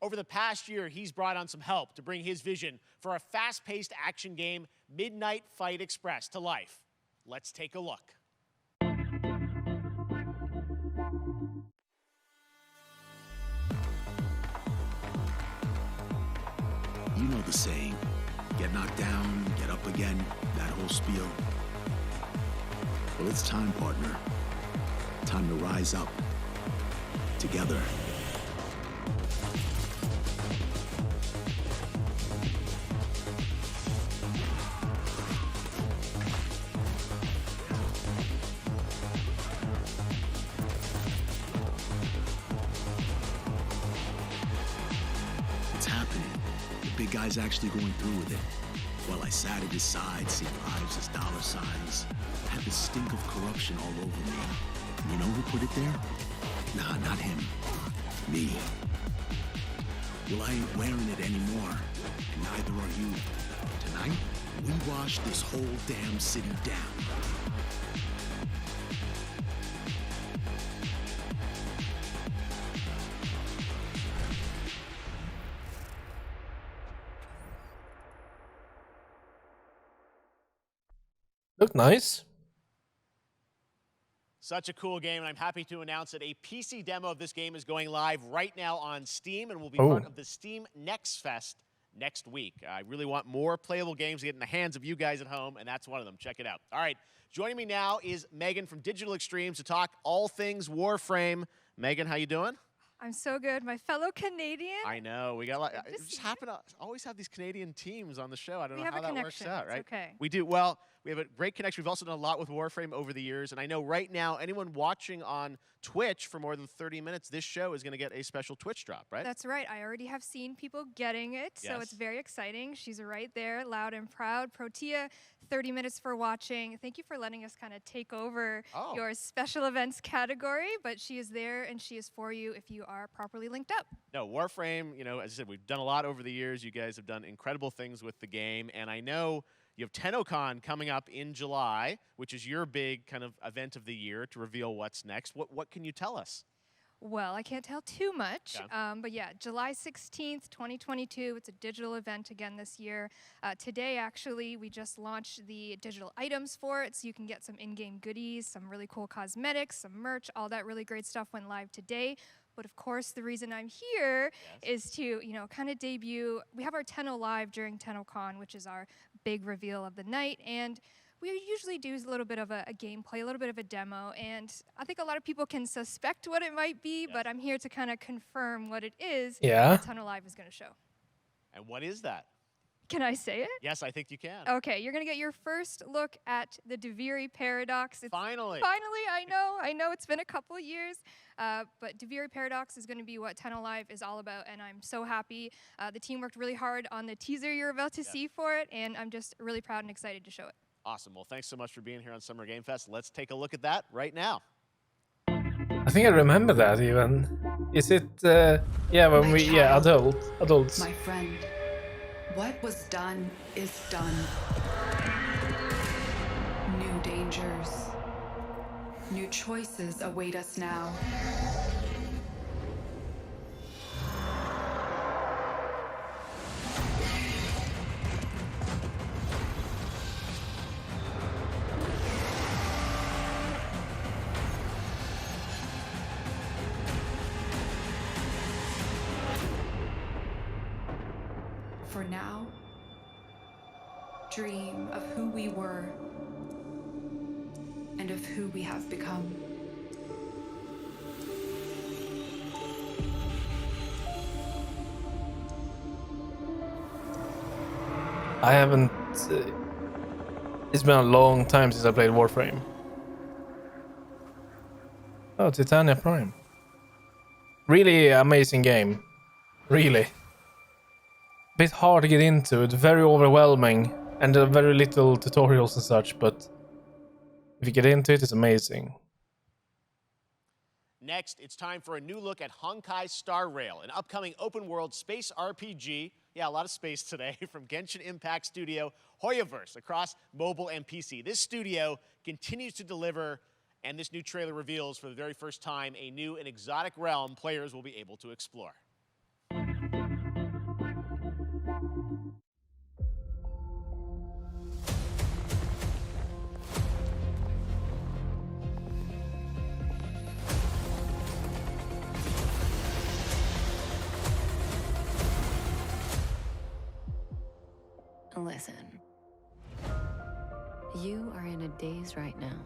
Over the past year, he's brought on some help to bring his vision for a fast-paced action game, Midnight Fight Express, to life. Let's take a look. You know the saying, get knocked down, get up again, that whole spiel. Well, it's time, partner. Time to rise up. Together. It's happening. The big guy's actually going through with it. While I sat at his side, seeing lives as dollar signs, I had the stink of corruption all over me. You know who put it there? Nah, not him. Me. Well, I ain't wearing it anymore, and neither are you. Tonight, we wash this whole damn city down. Looked nice. Such a cool game, and I'm happy to announce that a PC demo of this game is going live right now on Steam and will be part of the Steam Next Fest next week. I really want more playable games to get in the hands of you guys at home, and that's one of them. Check it out. All right, joining me now is Megan from Digital Extremes to talk all things Warframe. Megan, how you doing? I'm so good. My fellow Canadian. I know. We got a lot. We just happen to always have these Canadian teams on the show. I don't know how that works out, right? Okay. We do. Well, we have a great connection. We've also done a lot with Warframe over the years. And I know right now, anyone watching on Twitch for more than 30 minutes, this show is going to get a special Twitch drop, right? That's right. I already have seen people getting it, so it's very exciting. She's right there, loud and proud. Protea, 30 minutes for watching. Thank you for letting us kind of take over your special events category, but she is there and she is for you if you are properly linked up. No, Warframe, you know, as I said, we've done a lot over the years. You guys have done incredible things with the game, and I know you have TennoCon coming up in July, which is your big kind of event of the year to reveal what's next. What can you tell us? Well, I can't tell too much, but yeah, July 16th, 2022, it's a digital event again this year. Today, actually, we just launched the digital items for it, so you can get some in-game goodies, some really cool cosmetics, some merch, all that really great stuff went live today. But of course, the reason I'm here is to, you know, kind of debut. We have our Tenno Live during TennoCon, which is our big reveal of the night, and we usually do a little bit of a gameplay, a little bit of a demo, and I think a lot of people can suspect what it might be, but I'm here to kind of confirm what it is that Tenno Live is going to show. And what is that? Can I say it? Yes, I think you can. Okay, you're going to get your first look at the Duviri Paradox. Finally. Finally, I know it's been a couple years, but Duviri Paradox is going to be what Tenno Live is all about, and I'm so happy. The team worked really hard on the teaser you're about to see for it, and I'm just really proud and excited to show it. Awesome. Well, thanks so much for being here on Summer Game Fest. Let's take a look at that right now. I think I remember that even. Is it, yeah, when adults. My friend, what was done is done. New dangers, new choices await us now. For now, dream of who we were and of who we have become. I haven't. It's been a long time since I played Warframe. Oh, Titania Prime. Really amazing game. Really. Bit hard to get into, it's very overwhelming, and very little tutorials and such, but if you get into it, it's amazing. Next, it's time for a new look at Honkai Star Rail, an upcoming open-world space RPG. Yeah, a lot of space today, from Genshin Impact studio Hoyoverse across mobile and PC. This studio continues to deliver, and this new trailer reveals for the very first time a new and exotic realm players will be able to explore. Listen, you are in a daze right now.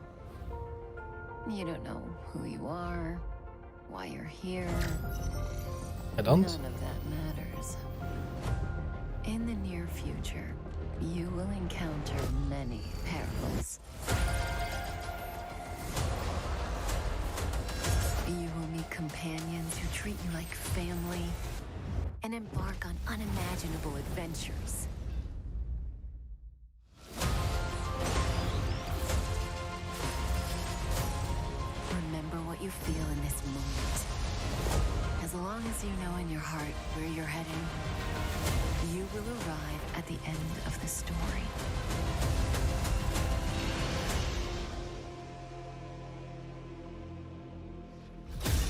You don't know who you are, why you're here. I don't. None of that matters. In the near future, you will encounter many perils. You will meet companions who treat you like family and embark on unimaginable adventures. Remember this moment. As long as you know in your heart where you're heading, you will arrive at the end of the story.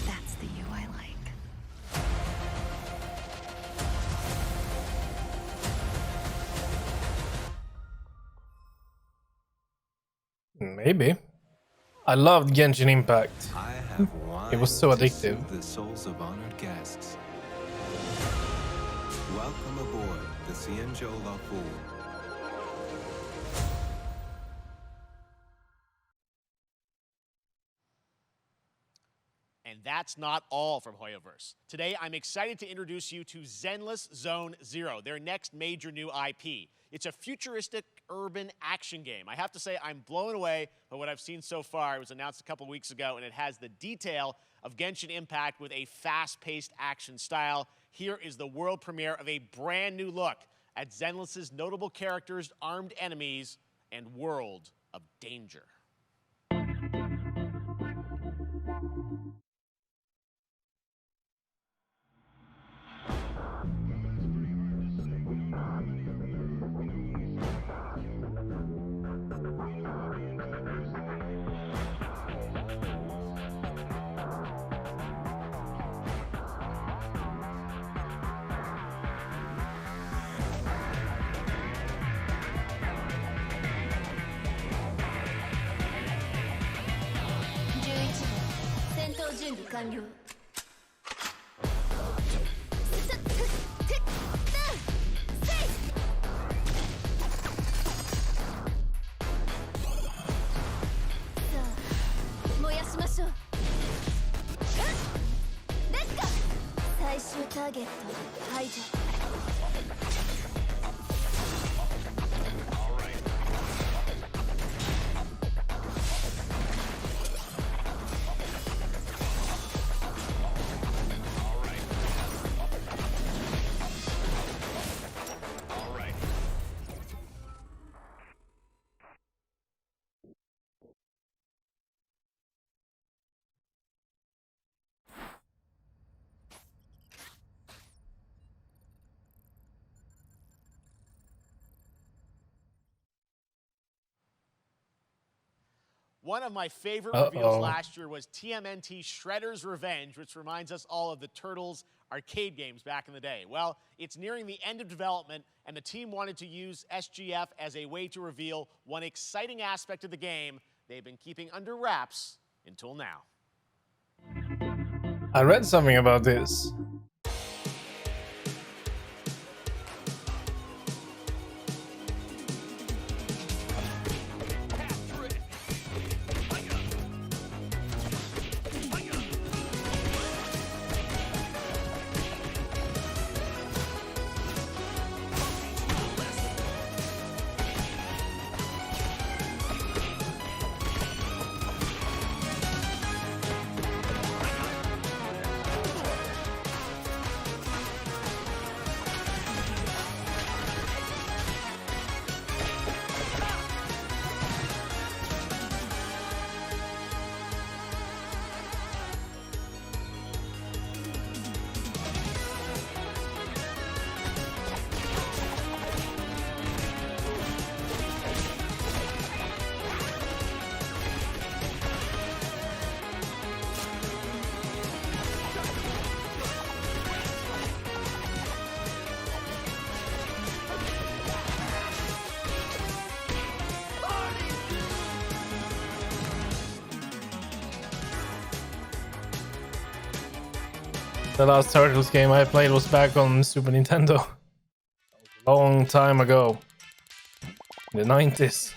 That's the you I like. Maybe. I loved Genshin Impact. It was so addictive. The souls of honored guests. Welcome aboard the Cienjo Lafu. And that's not all from Hoyoverse. Today, I'm excited to introduce you to Zenless Zone Zero, their next major new IP. It's a futuristic urban action game. I have to say, I'm blown away by what I've seen so far. It was announced a couple weeks ago, and it has the detail of Genshin Impact with a fast-paced action style. Here is the world premiere of a brand new look at Zenless's notable characters, armed enemies, and world of danger. One of my favorite reveals last year was TMNT Shredder's Revenge, which reminds us all of the Turtles arcade games back in the day. Well, it's nearing the end of development, and the team wanted to use SGF as a way to reveal one exciting aspect of the game they've been keeping under wraps until now. I read something about this. The last Turtles game I played was back on Super Nintendo. Long time ago. In the 90s.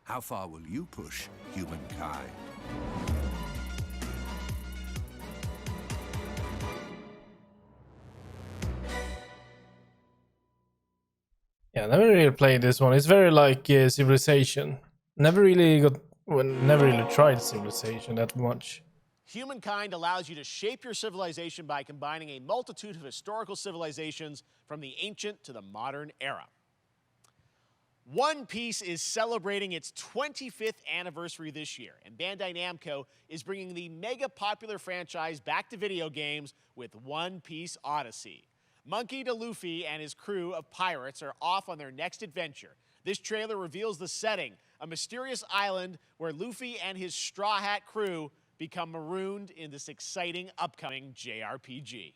How far will you push humankind? Yeah, I never really played this one. It's very like Civilization. Never really tried Civilization that much. Humankind allows you to shape your civilization by combining a multitude of historical civilizations from the ancient to the modern era. One Piece is celebrating its 25th anniversary this year, and Bandai Namco is bringing the mega popular franchise back to video games with One Piece Odyssey. Monkey D. Luffy and his crew of pirates are off on their next adventure. This trailer reveals the setting, a mysterious island where Luffy and his Straw Hat crew become marooned in this exciting upcoming JRPG.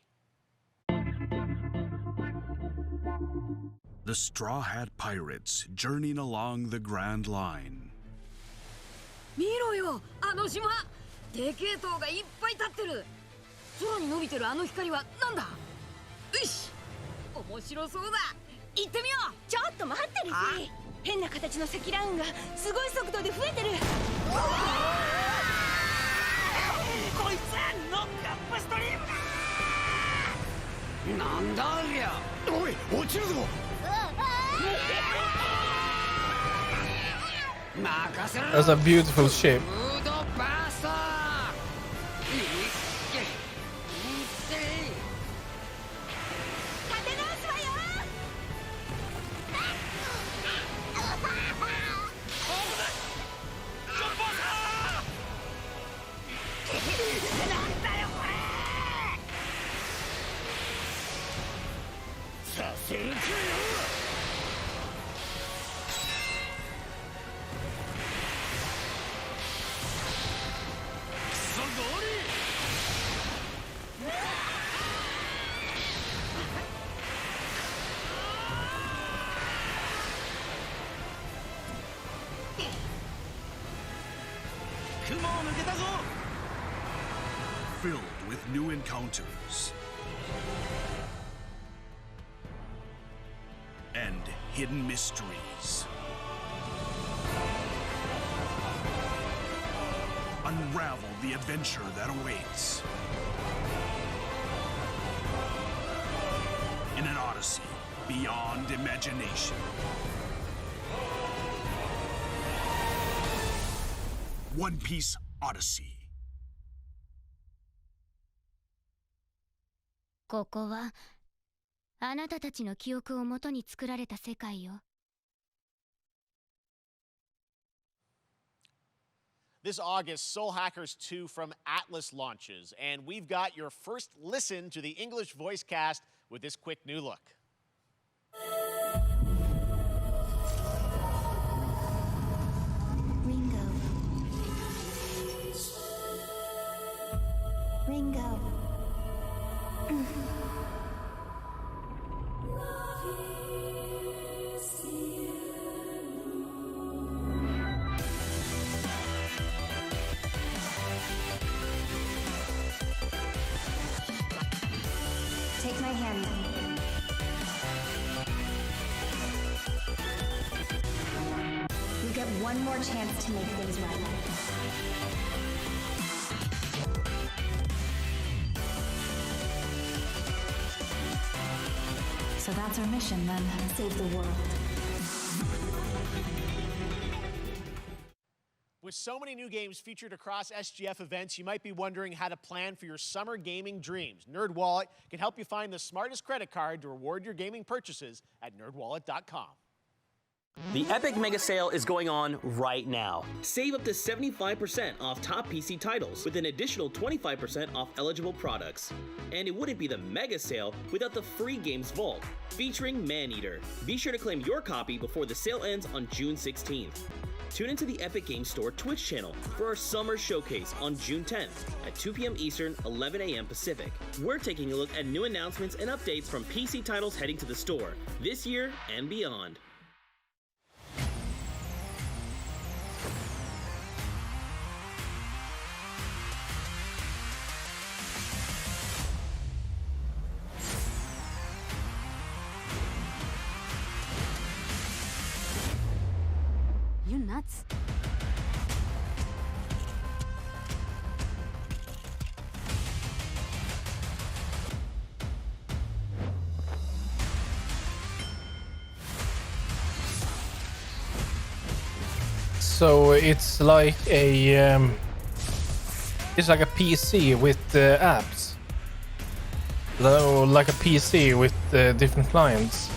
The Straw Hat Pirates journeying along the Grand Line. 見ろよ、あの島。でけえ塔がいっぱい立ってる。空に伸びてるあの光はなんだ。よし、面白そうだ。行ってみよう。ちょっと待ってるし。変な形の積乱雲がすごい速度で増えてる。こいつはノックアップストリームだ。なんだありゃ。おい、落ちるぞ。That's a beautiful ship. Filled with new encounters and hidden mysteries. Unravel the adventure that awaits in an odyssey beyond imagination. One Piece Odyssey. ここはあなたたちの記憶をもとに作られた世界よ。This August, Soul Hackers 2 from Atlas launches, and we've got your first listen to the English voice cast with this quick new look. Ringo. Take my hand. You get one more chance to make things right. So that's our mission then, save the world. With so many new games featured across SGF events, you might be wondering how to plan for your summer gaming dreams. NerdWallet can help you find the smartest credit card to reward your gaming purchases at nerdwallet.com. The Epic Mega Sale is going on right now. Save up to 75% off top PC titles with an additional 25% off eligible products. And it wouldn't be the Mega Sale without the free games vault, featuring Maneater. Be sure to claim your copy before the sale ends on June 16th. Tune into the Epic Games Store Twitch channel for our summer showcase on June 10th at 2 p.m. Eastern, 11 a.m. Pacific. We're taking a look at new announcements and updates from PC titles heading to the store this year and beyond. You nuts? So it's like a PC with apps. So like a PC with different clients.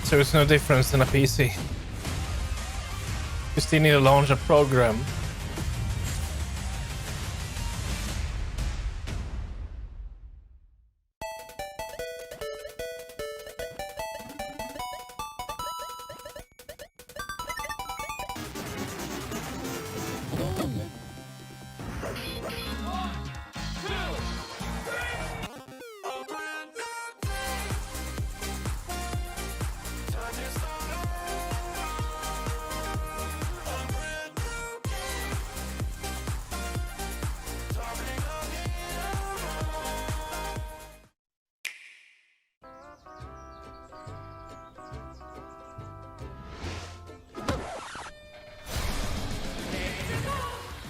So it's no difference than a PC. You still need to launch a program.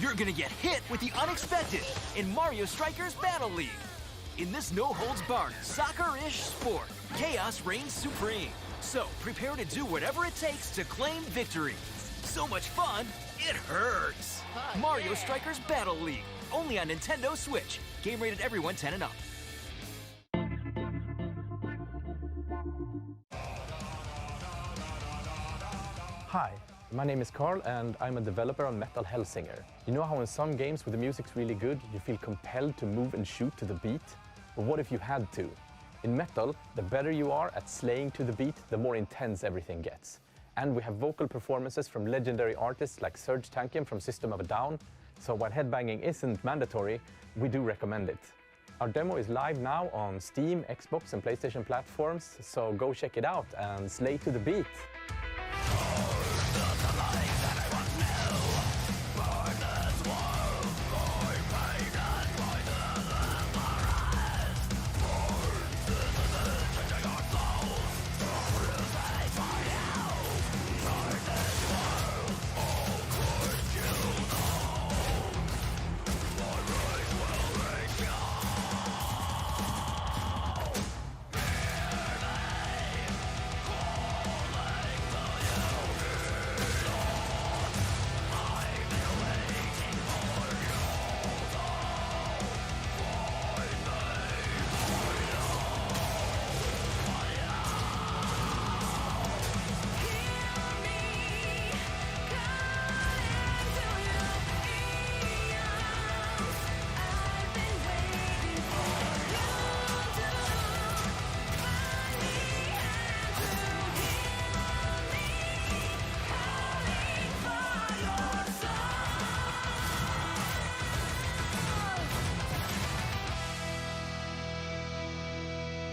You're gonna get hit with the unexpected in Mario Strikers Battle League. In this no-holds-barred, soccer-ish sport, chaos reigns supreme. So prepare to do whatever it takes to claim victory. So much fun, it hurts. Mario Strikers Battle League, only on Nintendo Switch. Game rated everyone 10 and up. Hi, my name is Carl and I'm a developer on Metal Hellsinger. You know how in some games where the music's really good, you feel compelled to move and shoot to the beat? But what if you had to? In Metal, the better you are at slaying to the beat, the more intense everything gets. And we have vocal performances from legendary artists like Serge Tankian from System of a Down, so while headbanging isn't mandatory, we do recommend it. Our demo is live now on Steam, Xbox and PlayStation platforms, so go check it out and slay to the beat.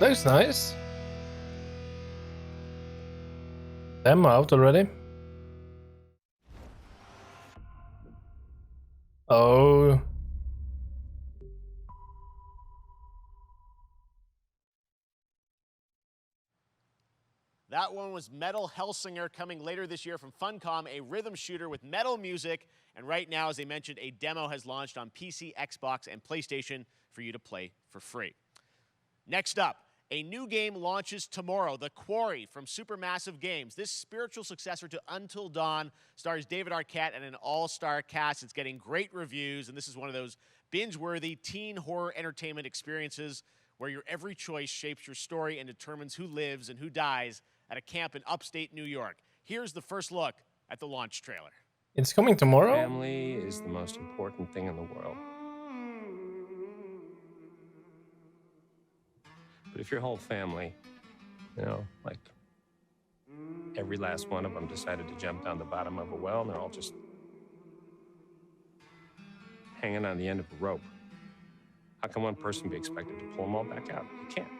Looks nice. Demo out already. Oh. That one was Metal Hellsinger, coming later this year from Funcom, a rhythm shooter with metal music. And right now, as I mentioned, a demo has launched on PC, Xbox, and PlayStation for you to play for free. Next up, a new game launches tomorrow, The Quarry from Supermassive Games. This spiritual successor to Until Dawn stars David Arquette and an all-star cast. It's getting great reviews, and this is one of those binge-worthy teen horror entertainment experiences where your every choice shapes your story and determines who lives and who dies at a camp in upstate New York. Here's the first look at the launch trailer. It's coming tomorrow? Family is the most important thing in the world. But if your whole family, you know, like every last one of them decided to jump down the bottom of a well and they're all just hanging on the end of a rope, how can one person be expected to pull them all back out? You can't.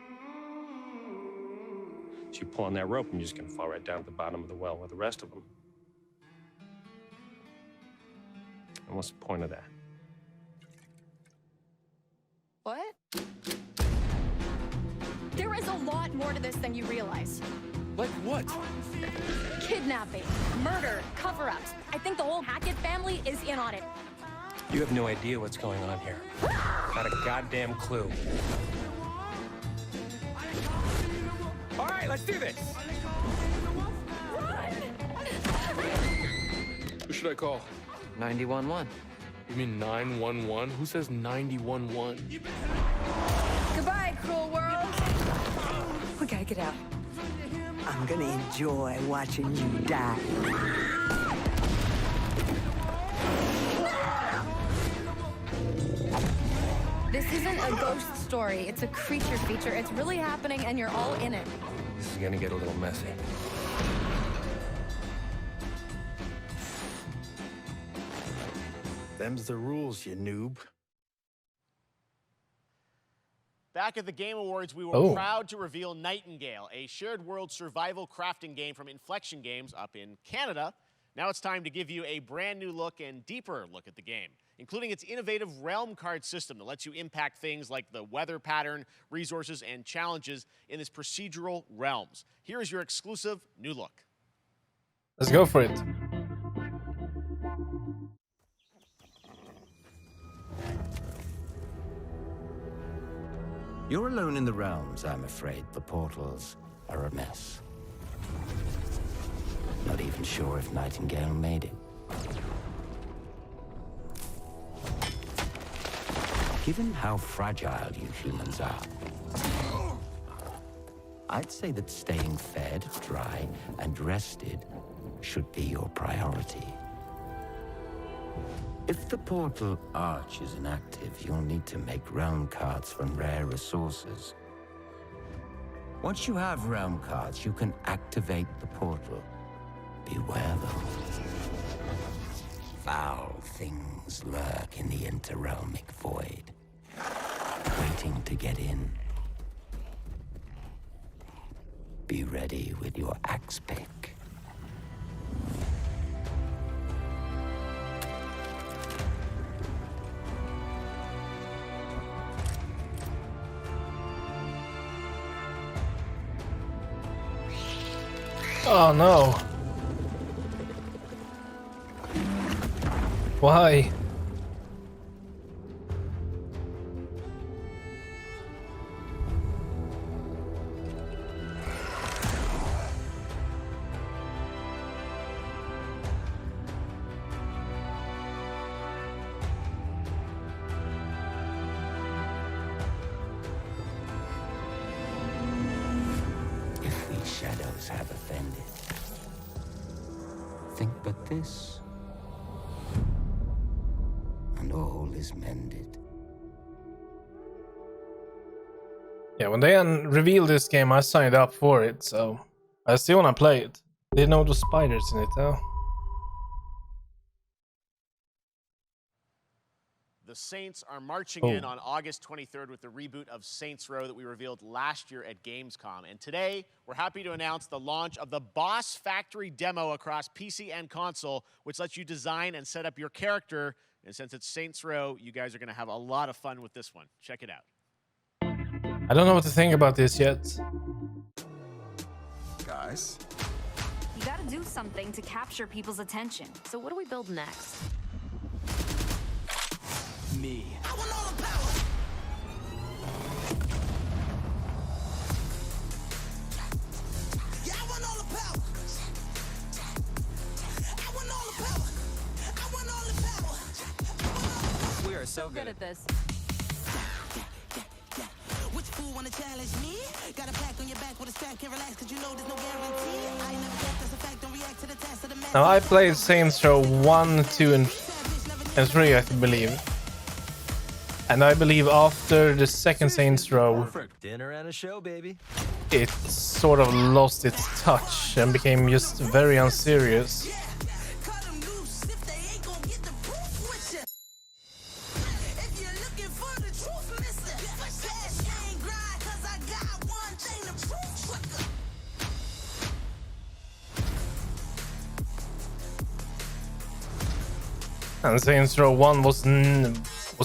So you pull on that rope and you're just gonna fall right down at the bottom of the well with the rest of them. And what's the point of that? What? There is a lot more to this than you realize. Like what? Kidnapping, murder, cover-ups. I think the whole Hackett family is in on it. You have no idea what's going on here. Not a goddamn clue. Let's do this. Who should I call? 911. You mean 911? Who says 911? Goodbye, cruel world. We gotta get out. I'm gonna enjoy watching you die. This isn't a ghost story. It's a creature feature. It's really happening, and you're all in it. This is gonna get a little messy. Them's the rules, you noob. Back at the Game Awards, we were proud to reveal Nightingale, a shared world survival crafting game from Inflection Games up in Canada. Now it's time to give you a brand new look and deeper look at the game, including its innovative realm card system that lets you impact things like the weather pattern, resources, and challenges in its procedural realms. Here is your exclusive new look. Let's go for it. You're alone in the realms, I'm afraid. The portals are a mess. Not even sure if Nightingale made it. Given how fragile you humans are, I'd say that staying fed, dry, and rested should be your priority. If the portal arch is inactive, you'll need to make realm cards from rare resources. Once you have realm cards, you can activate the portal. Beware, though. Foul things lurk in the interrealmic void, waiting to get in. Be ready with your axe pick. Oh no. Why? If these shadows have offended, think but this, and all is mended. Yeah, when they revealed this game, I signed up for it, so I still wanna play it. Didn't know those spiders in it though. The Saints are marching in on August 23rd with the reboot of Saints Row that we revealed last year at Gamescom. And today, we're happy to announce the launch of the Boss Factory demo across PC and console, which lets you design and set up your character. And since it's Saints Row, you guys are going to have a lot of fun with this one. Check it out. I don't know what to think about this yet. Guys? You gotta do something to capture people's attention. So what do we build next? Me. We are so good at this. Which fool wanna challenge me? Got a pack on your back with a strap, can't relax cause you know there's no guarantee. I never get that's a fact, don't react to the test of the man. Now I played Saints Row 1, 2 and 3, I believe. And I believe after the second Saints Row, Dinner and a show, baby. it sort of lost its touch and became just very unserious. And Saints Row 1 was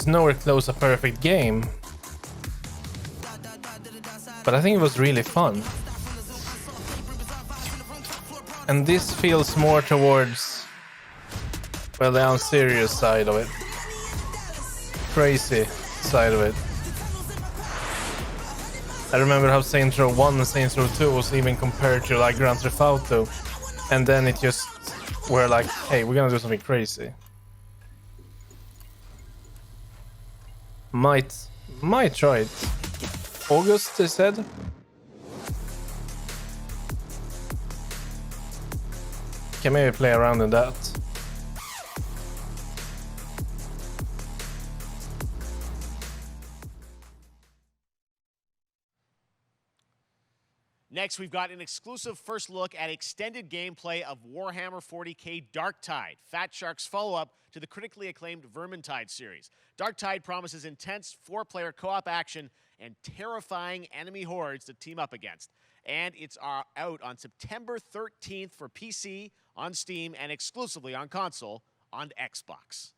nowhere close a perfect game. But I think it was really fun. And this feels more towards, well, the unserious side of it. Crazy side of it. I remember how Saints Row 1 and Saints Row 2 was even compared to like Grand Theft Auto, and then it just were like, hey, we're gonna do something crazy. Might try it. August, they said. Can maybe play around in that. Next, we've got an exclusive first look at extended gameplay of Warhammer 40k Darktide, Fat Shark's follow-up to the critically acclaimed Vermintide series. Darktide promises intense 4-player co-op action and terrifying enemy hordes to team up against. And it's out on September 13th for PC, on Steam, and exclusively on console on Xbox.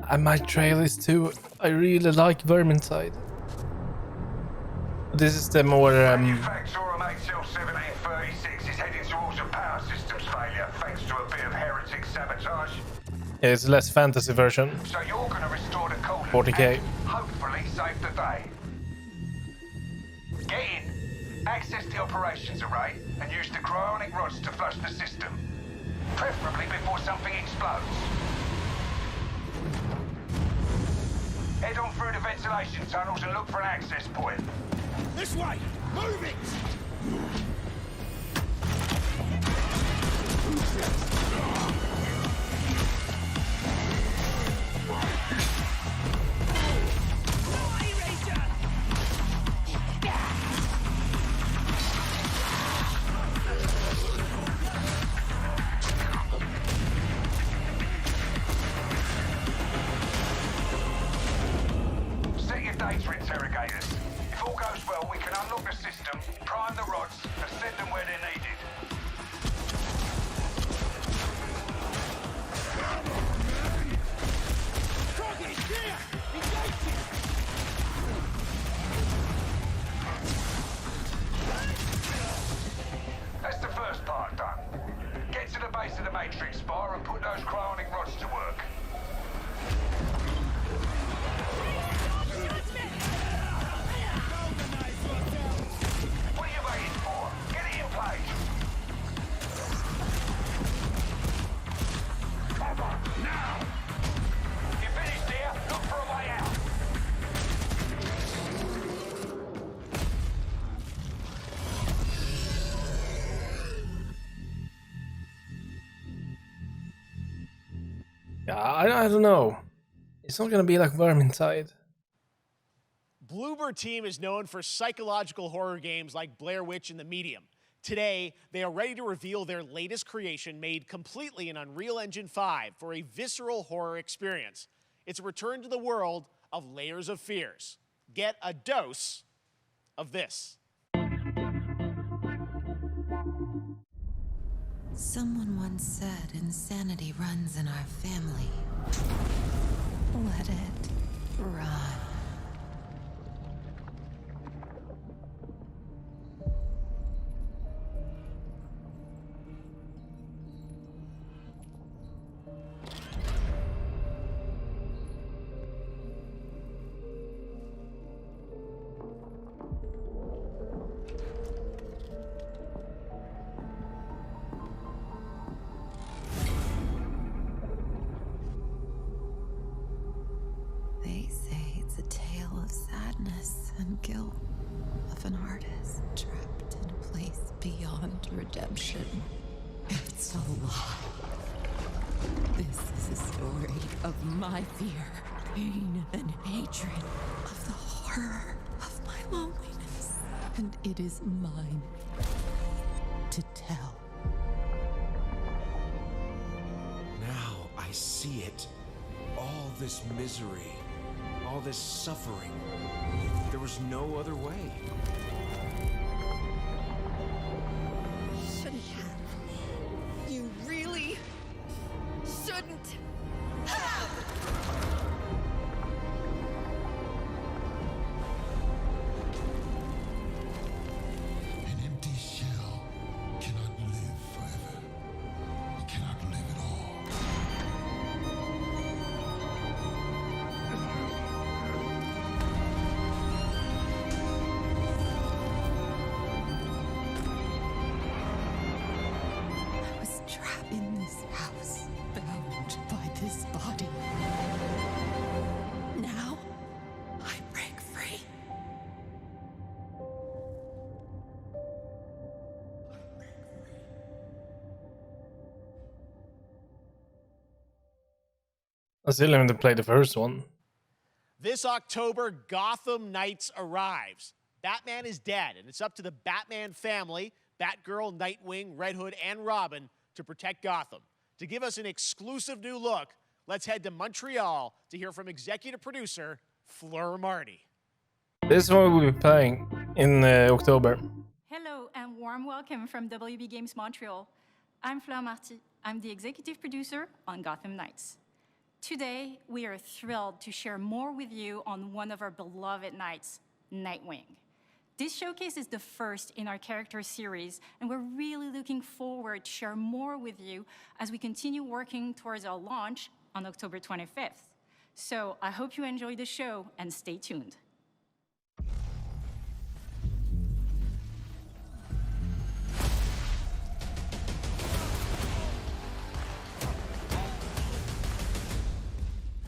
I might try this too. I really like Vermintide. This is the more Manufacturer MHL 1736 is heading towards a power systems failure thanks to a bit of heretic sabotage. it's less fantasy version. So you're going to restore the coolant 40k. and hopefully save the day. Get in, access the operations array, and use the cryonic rods to flush the system. Preferably before something explodes. Head on through the ventilation tunnels and look for an access point. This way! Move it! Set your data interrogators. If all goes well, we can unlock the system, prime the rods, and send them where they're needed. That's the first part done. Get to the base of the Matrix Spire and put those cryonic rods to work. What are you waiting for? Get it in place. Cover, now! You finished here? Look for a way out. Yeah, I don't know. It's not gonna be like Vermintide. Bloober Team is known for psychological horror games like Blair Witch and The Medium. Today, they are ready to reveal their latest creation made completely in Unreal Engine 5 for a visceral horror experience. It's a return to the world of Layers of Fears. Get a dose of this. Someone once said insanity runs in our family. Let it run. They say it's a tale of sadness and guilt of an artist trapped in a place beyond redemption. It's a lie. This is a story of my fear, pain, and hatred, of the horror of my loneliness. And it is mine to tell. Now I see it. All this misery, all this suffering. There was no other way. Shouldn't have. You really shouldn't have. An empty shell cannot live forever. It cannot live at all. I still haven't played the first one. This October, Gotham Knights arrives. Batman is dead, and it's up to the Batman family, Batgirl, Nightwing, Red Hood, and Robin, to protect Gotham. To give us an exclusive new look, let's head to Montreal to hear from executive producer Fleur Marty. This one we'll be playing in October. Hello and warm welcome from WB Games Montreal. I'm Fleur Marty. I'm the executive producer on Gotham Knights. Today, we are thrilled to share more with you on one of our beloved knights, Nightwing. This showcase is the first in our character series, and we're really looking forward to share more with you as we continue working towards our launch on October 25th. So I hope you enjoy the show and stay tuned.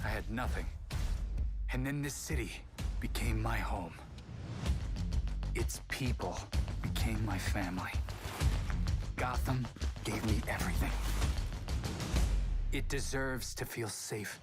I had nothing. And then this city became my home. Its people became my family. Gotham gave me everything. It deserves to feel safe.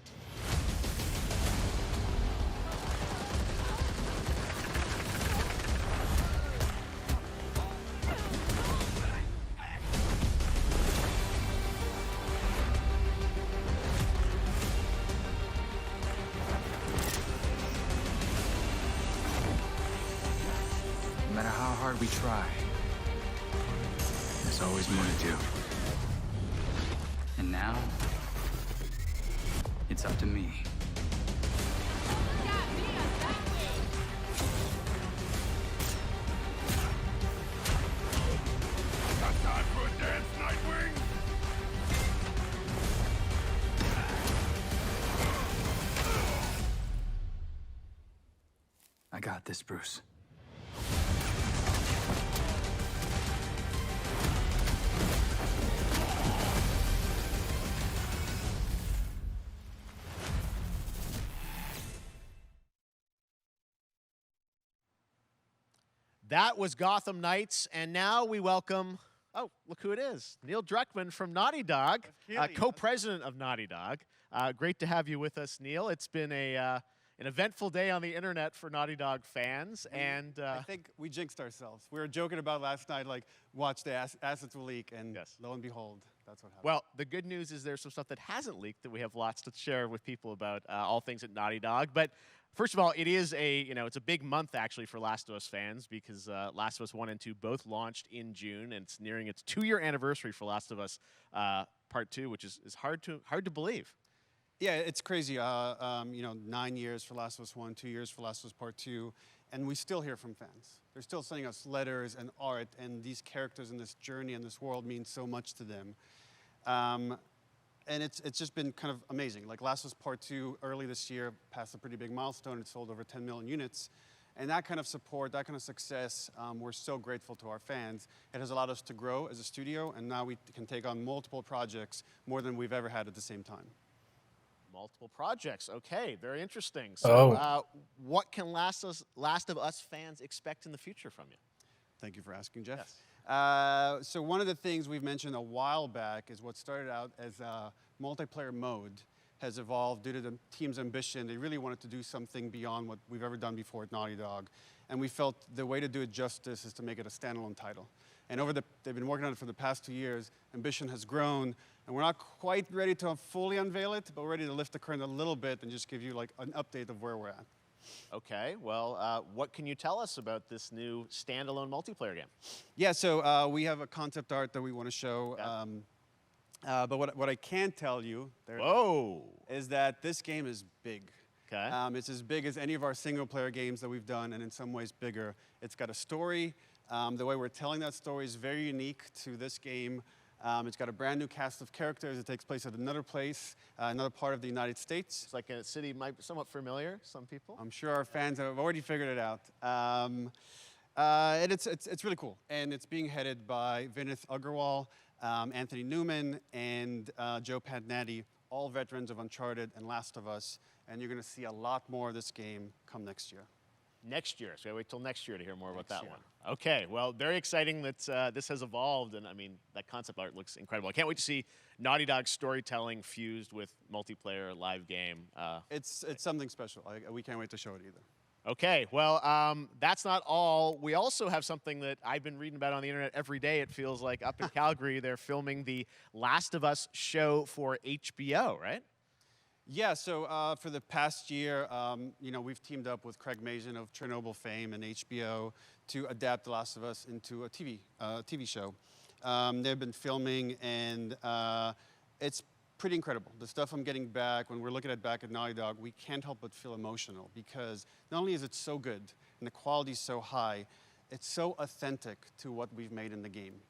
No matter how hard we try, there's always more to do. And now, it's up to me. Got time for a dance, Nightwing? I got this, Bruce. That was Gotham Knights, and now we welcome, oh, look who it is, Neil Druckmann from Naughty Dog, co-president of Naughty Dog. Great to have you with us, Neil. It's been an eventful day on the internet for Naughty Dog fans, and I think we jinxed ourselves. We were joking about last night, like, watch the assets will leak, and lo and behold, that's what happened. well, the good news is there's some stuff that hasn't leaked that we have lots to share with people about all things at Naughty Dog. But first of all, it is it's a big month actually for Last of Us fans because Last of Us 1 and 2 both launched in June, and it's nearing its 2-year anniversary for Last of Us Part 2, which is hard to believe. Yeah, it's crazy. 9 years for Last of Us 1, 2 years for Last of Us Part 2, and we still hear from fans. They're still sending us letters and art, and these characters in this journey and this world mean so much to them. And it's just been kind of amazing. Like Last of Us Part 2 early this year passed a pretty big milestone. It sold over 10 million units. And that kind of support, that kind of success, we're so grateful to our fans. It has allowed us to grow as a studio, and now we can take on multiple projects, more than we've ever had at the same time. Multiple projects. Okay, very interesting. So what can Last of Us fans expect in the future from you? Thank you for asking, Jeff. Yes. So one of the things we've mentioned a while back is what started out as a multiplayer mode has evolved due to the team's ambition. They really wanted to do something beyond what we've ever done before at Naughty Dog. And we felt the way to do it justice is to make it a standalone title. And they've been working on it for the past 2 years. Ambition has grown, and we're not quite ready to fully unveil it, but we're ready to lift the curtain a little bit and just give you like an update of where we're at. Okay, well, what can you tell us about this new standalone multiplayer game? Yeah, so we have a concept art that we want to show. But what I can tell you is that this game is big. Okay. It's as big as any of our single-player games that we've done, and in some ways bigger. It's got a story. The way we're telling that story is very unique to this game. It's got a brand new cast of characters. It takes place at another place, another part of the United States. It's like a city might be somewhat familiar, some people. I'm sure our fans have already figured it out. And it's really cool. And it's being headed by Vinith Agarwal, Anthony Newman, and Joe Pantnati, all veterans of Uncharted and Last of Us. And you're going to see a lot more of this game come next year. Next year. So we wait till next year to hear more about that one. Okay, well, very exciting that this has evolved, and I mean, that concept art looks incredible. I can't wait to see Naughty Dog's storytelling fused with multiplayer live game. It's something special. We can't wait to show it either. Okay, well, that's not all. We also have something that I've been reading about on the internet every day, it feels like. Up in Calgary, they're filming the Last of Us show for HBO, right? Yeah, so for the past year, you know, we've teamed up with Craig Mazin of Chernobyl fame and HBO to adapt The Last of Us into a TV show. They've been filming, and it's pretty incredible. The stuff I'm getting back, when we're looking at back at Naughty Dog, we can't help but feel emotional because not only is it so good and the quality is so high, it's so authentic to what we've made in the game.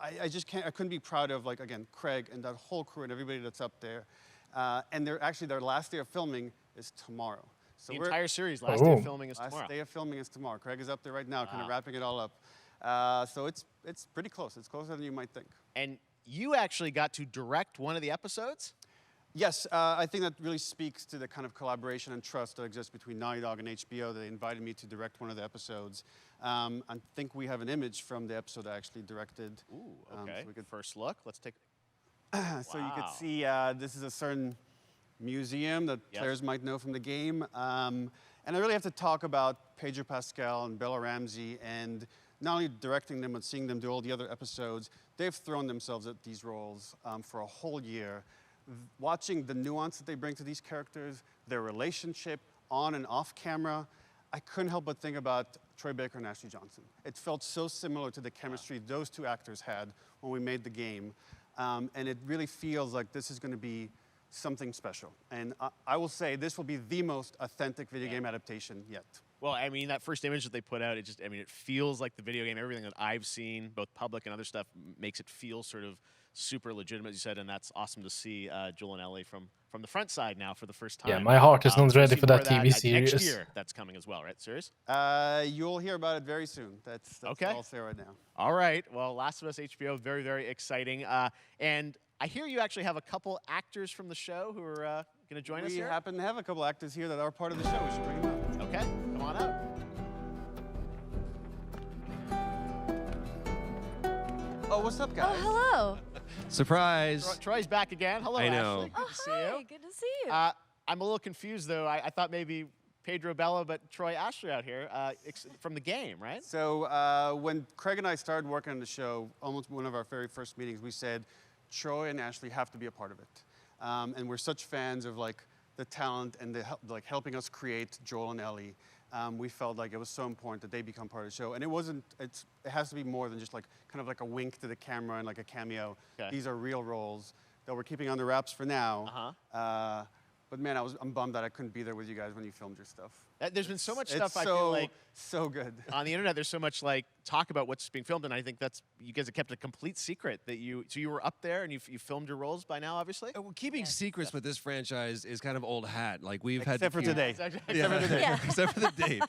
I just can't, I couldn't be proud of, like, again, Craig and that whole crew and everybody that's up there. And their last day of filming is tomorrow. So the entire series, last day of filming is tomorrow. tomorrow. Last day of filming is tomorrow. Craig is up there right now, kind of wrapping it all up. So it's pretty close. It's closer than you might think. And you actually got to direct one of the episodes? Yes, I think that really speaks to the kind of collaboration and trust that exists between Naughty Dog and HBO. They invited me to direct one of the episodes. I think we have an image from the episode I actually directed. Ooh, okay. So we could first look. Let's take. So you could see this is a certain museum that players might know from the game. And I really have to talk about Pedro Pascal and Bella Ramsey, and not only directing them, but seeing them do all the other episodes. They've thrown themselves at these roles for a whole year. Watching the nuance that they bring to these characters, their relationship on and off camera, I couldn't help but think about Troy Baker and Ashley Johnson. It felt so similar to the chemistry those two actors had when we made the game. And it really feels like this is going to be something special. And I will say this will be the most authentic video game adaptation yet. Well, I mean, that first image that they put out, it just, I mean, it feels like the video game. Everything that I've seen, both public and other stuff, makes it feel sort of super legitimate, as you said, and that's awesome to see Joel and Ellie from the front side now for the first time. Yeah, my heart is not ready for that TV series. Next year, that's coming as well, right? Serious? You'll hear about it very soon. That's okay. All I'll say right now. All right. Well, Last of Us HBO, very, very exciting. And I hear you actually have a couple actors from the show who are going to join us here. We happen to have a couple actors here that are part of the show. We should bring them up. Okay, come on up. Oh, what's up, guys? Oh, hello. Surprise. Troy's back again. Hello, I know. Ashley. Good to see you. Good to see you. I'm a little confused, though. I thought maybe Pedro Bella, but Troy Ashley out here from the game, right? So when Craig and I started working on the show, almost one of our very first meetings, we said, Troy and Ashley have to be a part of it. And we're such fans of like the talent and the helping us create Joel and Ellie. We felt like it was so important that they become part of the show. And it has to be more than just like kind of like a wink to the camera and like a cameo. Okay. These are real roles that we're keeping under wraps for now. But man, I'm bummed that I couldn't be there with you guys when you filmed your stuff. There's been so much It's stuff I feel like so good on the internet. There's so much like talk about what's being filmed, and I think that's you guys have kept a complete secret that you were up there and you filmed your roles by now, obviously. Well, keeping secrets with this franchise is kind of old hat. Like we've Except had for today. Except for today. Yeah. Except for the date.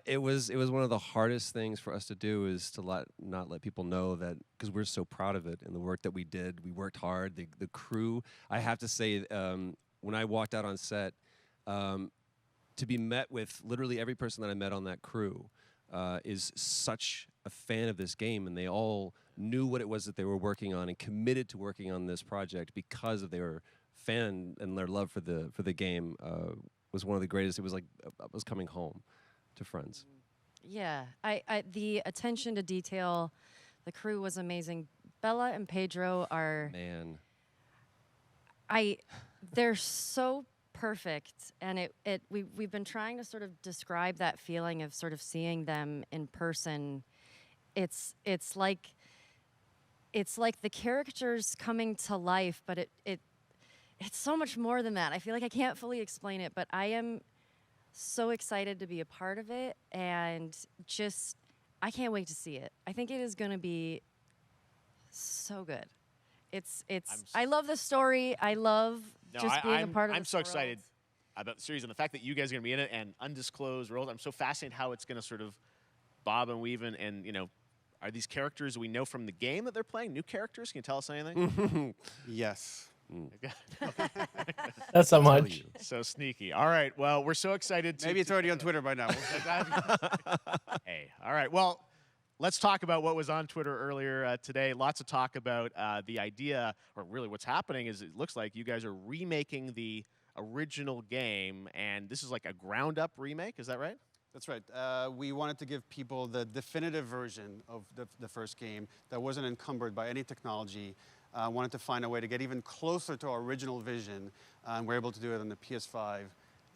It was one of the hardest things for us to do is to not let people know that, because we're so proud of it and the work that we did. We worked hard. The crew. I have to say, when I walked out on set, to be met with literally every person that I met on that crew is such a fan of this game, and they all knew what it was that they were working on and committed to working on this project because of their fan and their love for the game was one of the greatest. It was like I was coming home to friends. Yeah, the attention to detail, the crew was amazing. Bella and Pedro are they're so perfect, and we've been trying to sort of describe that feeling of sort of seeing them in person. It's like the characters coming to life, but it's so much more than that. I feel like I can't fully explain it, but I am so excited to be a part of it, and just I can't wait to see it. I think it is going to be so good. I love the story. I love just being a part of I'm this so world. excited about the series and the fact that you guys are going to be in it and undisclosed roles. I'm so fascinated how it's going to sort of bob and weave and you know, are these characters we know from the game that they're playing new characters? Can you tell us anything? Yes. That's how much. So sneaky. All right. Well, we're so excited. Maybe it's already on Twitter by now. Hey. All right. Well, let's talk about what was on Twitter earlier today. Lots of talk about the idea, or really what's happening is it looks like you guys are remaking the original game, and this is like a ground-up remake. Is that right? That's right. We wanted to give people the definitive version of the first game that wasn't encumbered by any technology. Wanted to find a way to get even closer to our original vision. We're able to do it on the PS5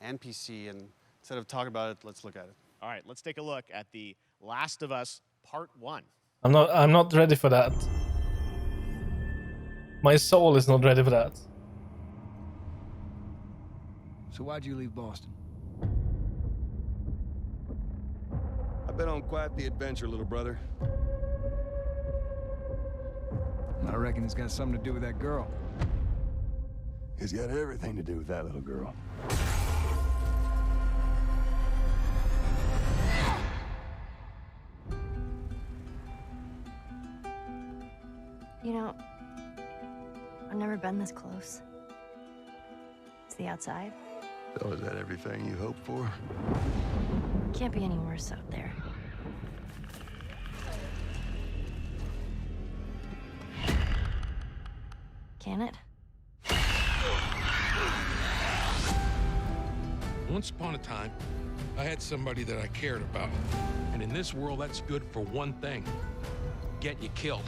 and PC. And instead of talking about it, let's look at it. All right, let's take a look at The Last of Us Part 1. I'm not ready for that. My soul is not ready for that. So why'd you leave Boston? I've been on quite the adventure, little brother. I reckon it's got something to do with that girl. It's got everything to do with that little girl. You know, I've never been this close. It's the outside. So is that everything you hoped for? Can't be any worse out there. Can it? Once upon a time, I had somebody that I cared about. And in this world, that's good for one thing. Getting you killed.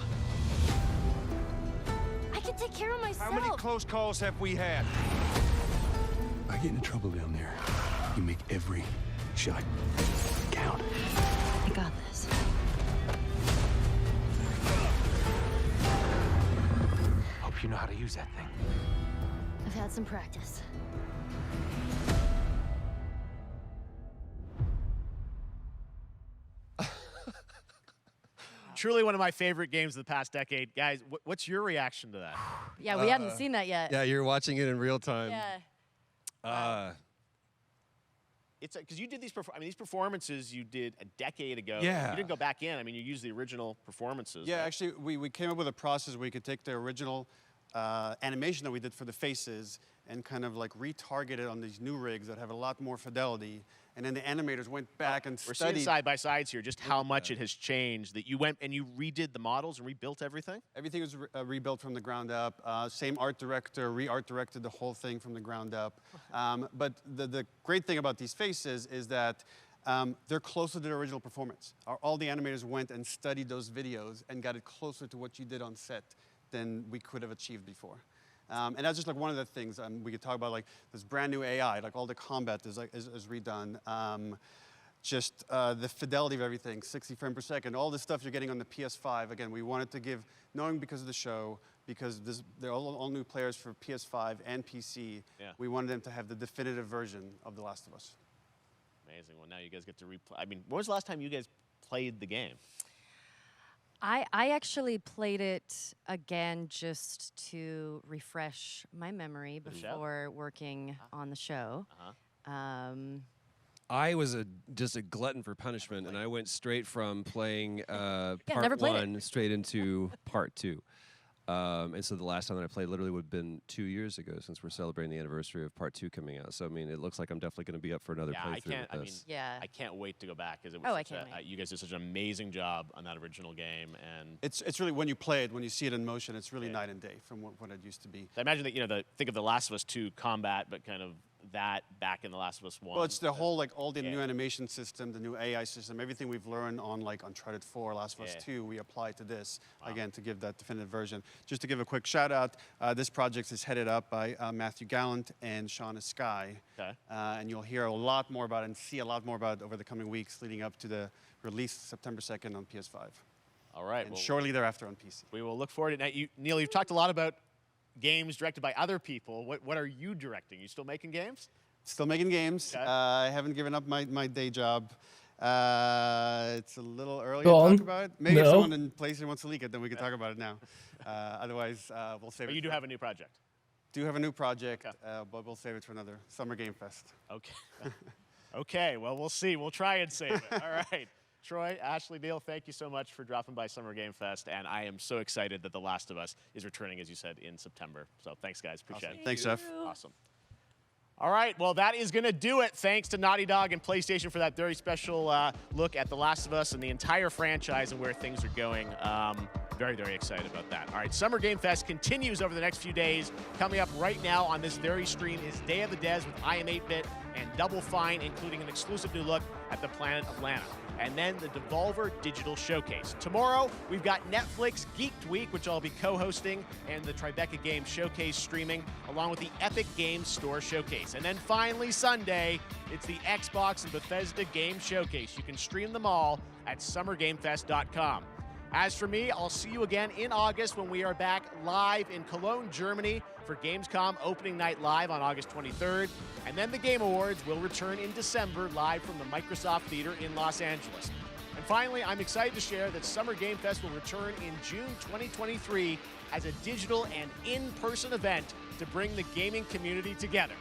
I can take care of myself. How many close calls have we had? I get into trouble down there. You make every shot count. I got this. Hope you know how to use that thing. I've had some practice. Truly one of my favorite games of the past decade. Guys, what's your reaction to that? Yeah, we hadn't seen that yet. Yeah, you're watching it in real time. Yeah. It's because you did these. These performances you did a decade ago. Yeah. You didn't go back in. I mean, you used the original performances. Yeah, right? actually, we came up with a process where you could take the original animation that we did for the faces and kind of like retarget it on these new rigs that have a lot more fidelity. And then the animators went back and We're studied. seeing side by sides here just how much it has changed. That you went and you redid the models and rebuilt everything. Everything was rebuilt from the ground up. Same art director, re-art directed the whole thing from the ground up. But the great thing about these faces is that they're closer to the original performance. All the animators went and studied those videos and got it closer to what you did on set than we could have achieved before. And that's just like one of the things we could talk about, like this brand new AI, like all the combat is redone. Just the fidelity of everything, 60 frames per second, all the stuff you're getting on the PS5. Again, we wanted to give, knowing because of the show, because they're all new players for PS5 and PC, we wanted them to have the definitive version of The Last of Us. Amazing. Well, now you guys get to replay. I mean, when was the last time you guys played the game? I actually played it again just to refresh my memory before working on the show. I was just a glutton for punishment, and I went straight from playing never part played one straight into part two. And so the last time that I played literally would have been 2 years ago, since we're celebrating the anniversary of part two coming out. So I mean, it looks like I'm definitely going to be up for another playthrough with this. I can't wait to go back because it was I can't wait. You guys did such an amazing job on that original game, and It's really, when you play it, when you see it in motion, it's really night and day from what it used to be. I imagine that think of The Last of Us 2 combat, but kind of that back in The Last of Us 1. Well, it's the whole, like, all the new animation system, the new AI system, everything we've learned on, like, Uncharted 4, Last of Us 2, we apply to this, again, to give that definitive version. Just to give a quick shout out, this project is headed up by Matthew Gallant and Shauna Skye. Okay. And you'll hear a lot more about it and see a lot more about it over the coming weeks leading up to the release September 2nd on PS5. All right. And shortly thereafter on PC. We will look forward to it. Now, Neil, you've talked a lot about games directed by other people. What are you directing? You still making games? Still making games. Okay. I haven't given up my day job. It's a little early Go to on. talk about it. Maybe if No. someone in PlayStation wants to leak it, then we can talk about it now. Otherwise, we'll save it. But you do have a new project. Do have a new project, but we'll save it for another Summer Game Fest. Okay. Okay, well, we'll see. We'll try and save it. All right. Troy, Ashley, Neil, thank you so much for dropping by Summer Game Fest, and I am so excited that The Last of Us is returning, as you said, in September. So thanks, guys. Appreciate it. Thanks, Jeff. Awesome. All right, well, that is going to do it. Thanks to Naughty Dog and PlayStation for that very special look at The Last of Us and the entire franchise and where things are going. Very, very excited about that. All right, Summer Game Fest continues over the next few days. Coming up right now on this very stream is Day of the Des with I Am 8-Bit and Double Fine, including an exclusive new look at the planet Atlanta. And then the Devolver Digital Showcase. Tomorrow, we've got Netflix Geeked Week, which I'll be co-hosting, and the Tribeca Games Showcase streaming, along with the Epic Games Store Showcase. And then finally, Sunday, it's the Xbox and Bethesda Game Showcase. You can stream them all at summergamefest.com. As for me, I'll see you again in August when we are back live in Cologne, Germany for Gamescom Opening Night Live on August 23rd. And then the Game Awards will return in December live from the Microsoft Theater in Los Angeles. And finally, I'm excited to share that Summer Game Fest will return in June 2023 as a digital and in-person event to bring the gaming community together.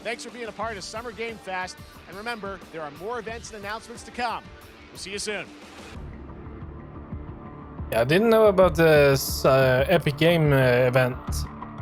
Thanks for being a part of Summer Game Fest. And remember, there are more events and announcements to come. We'll see you soon. Yeah, I didn't know about this Epic Game event.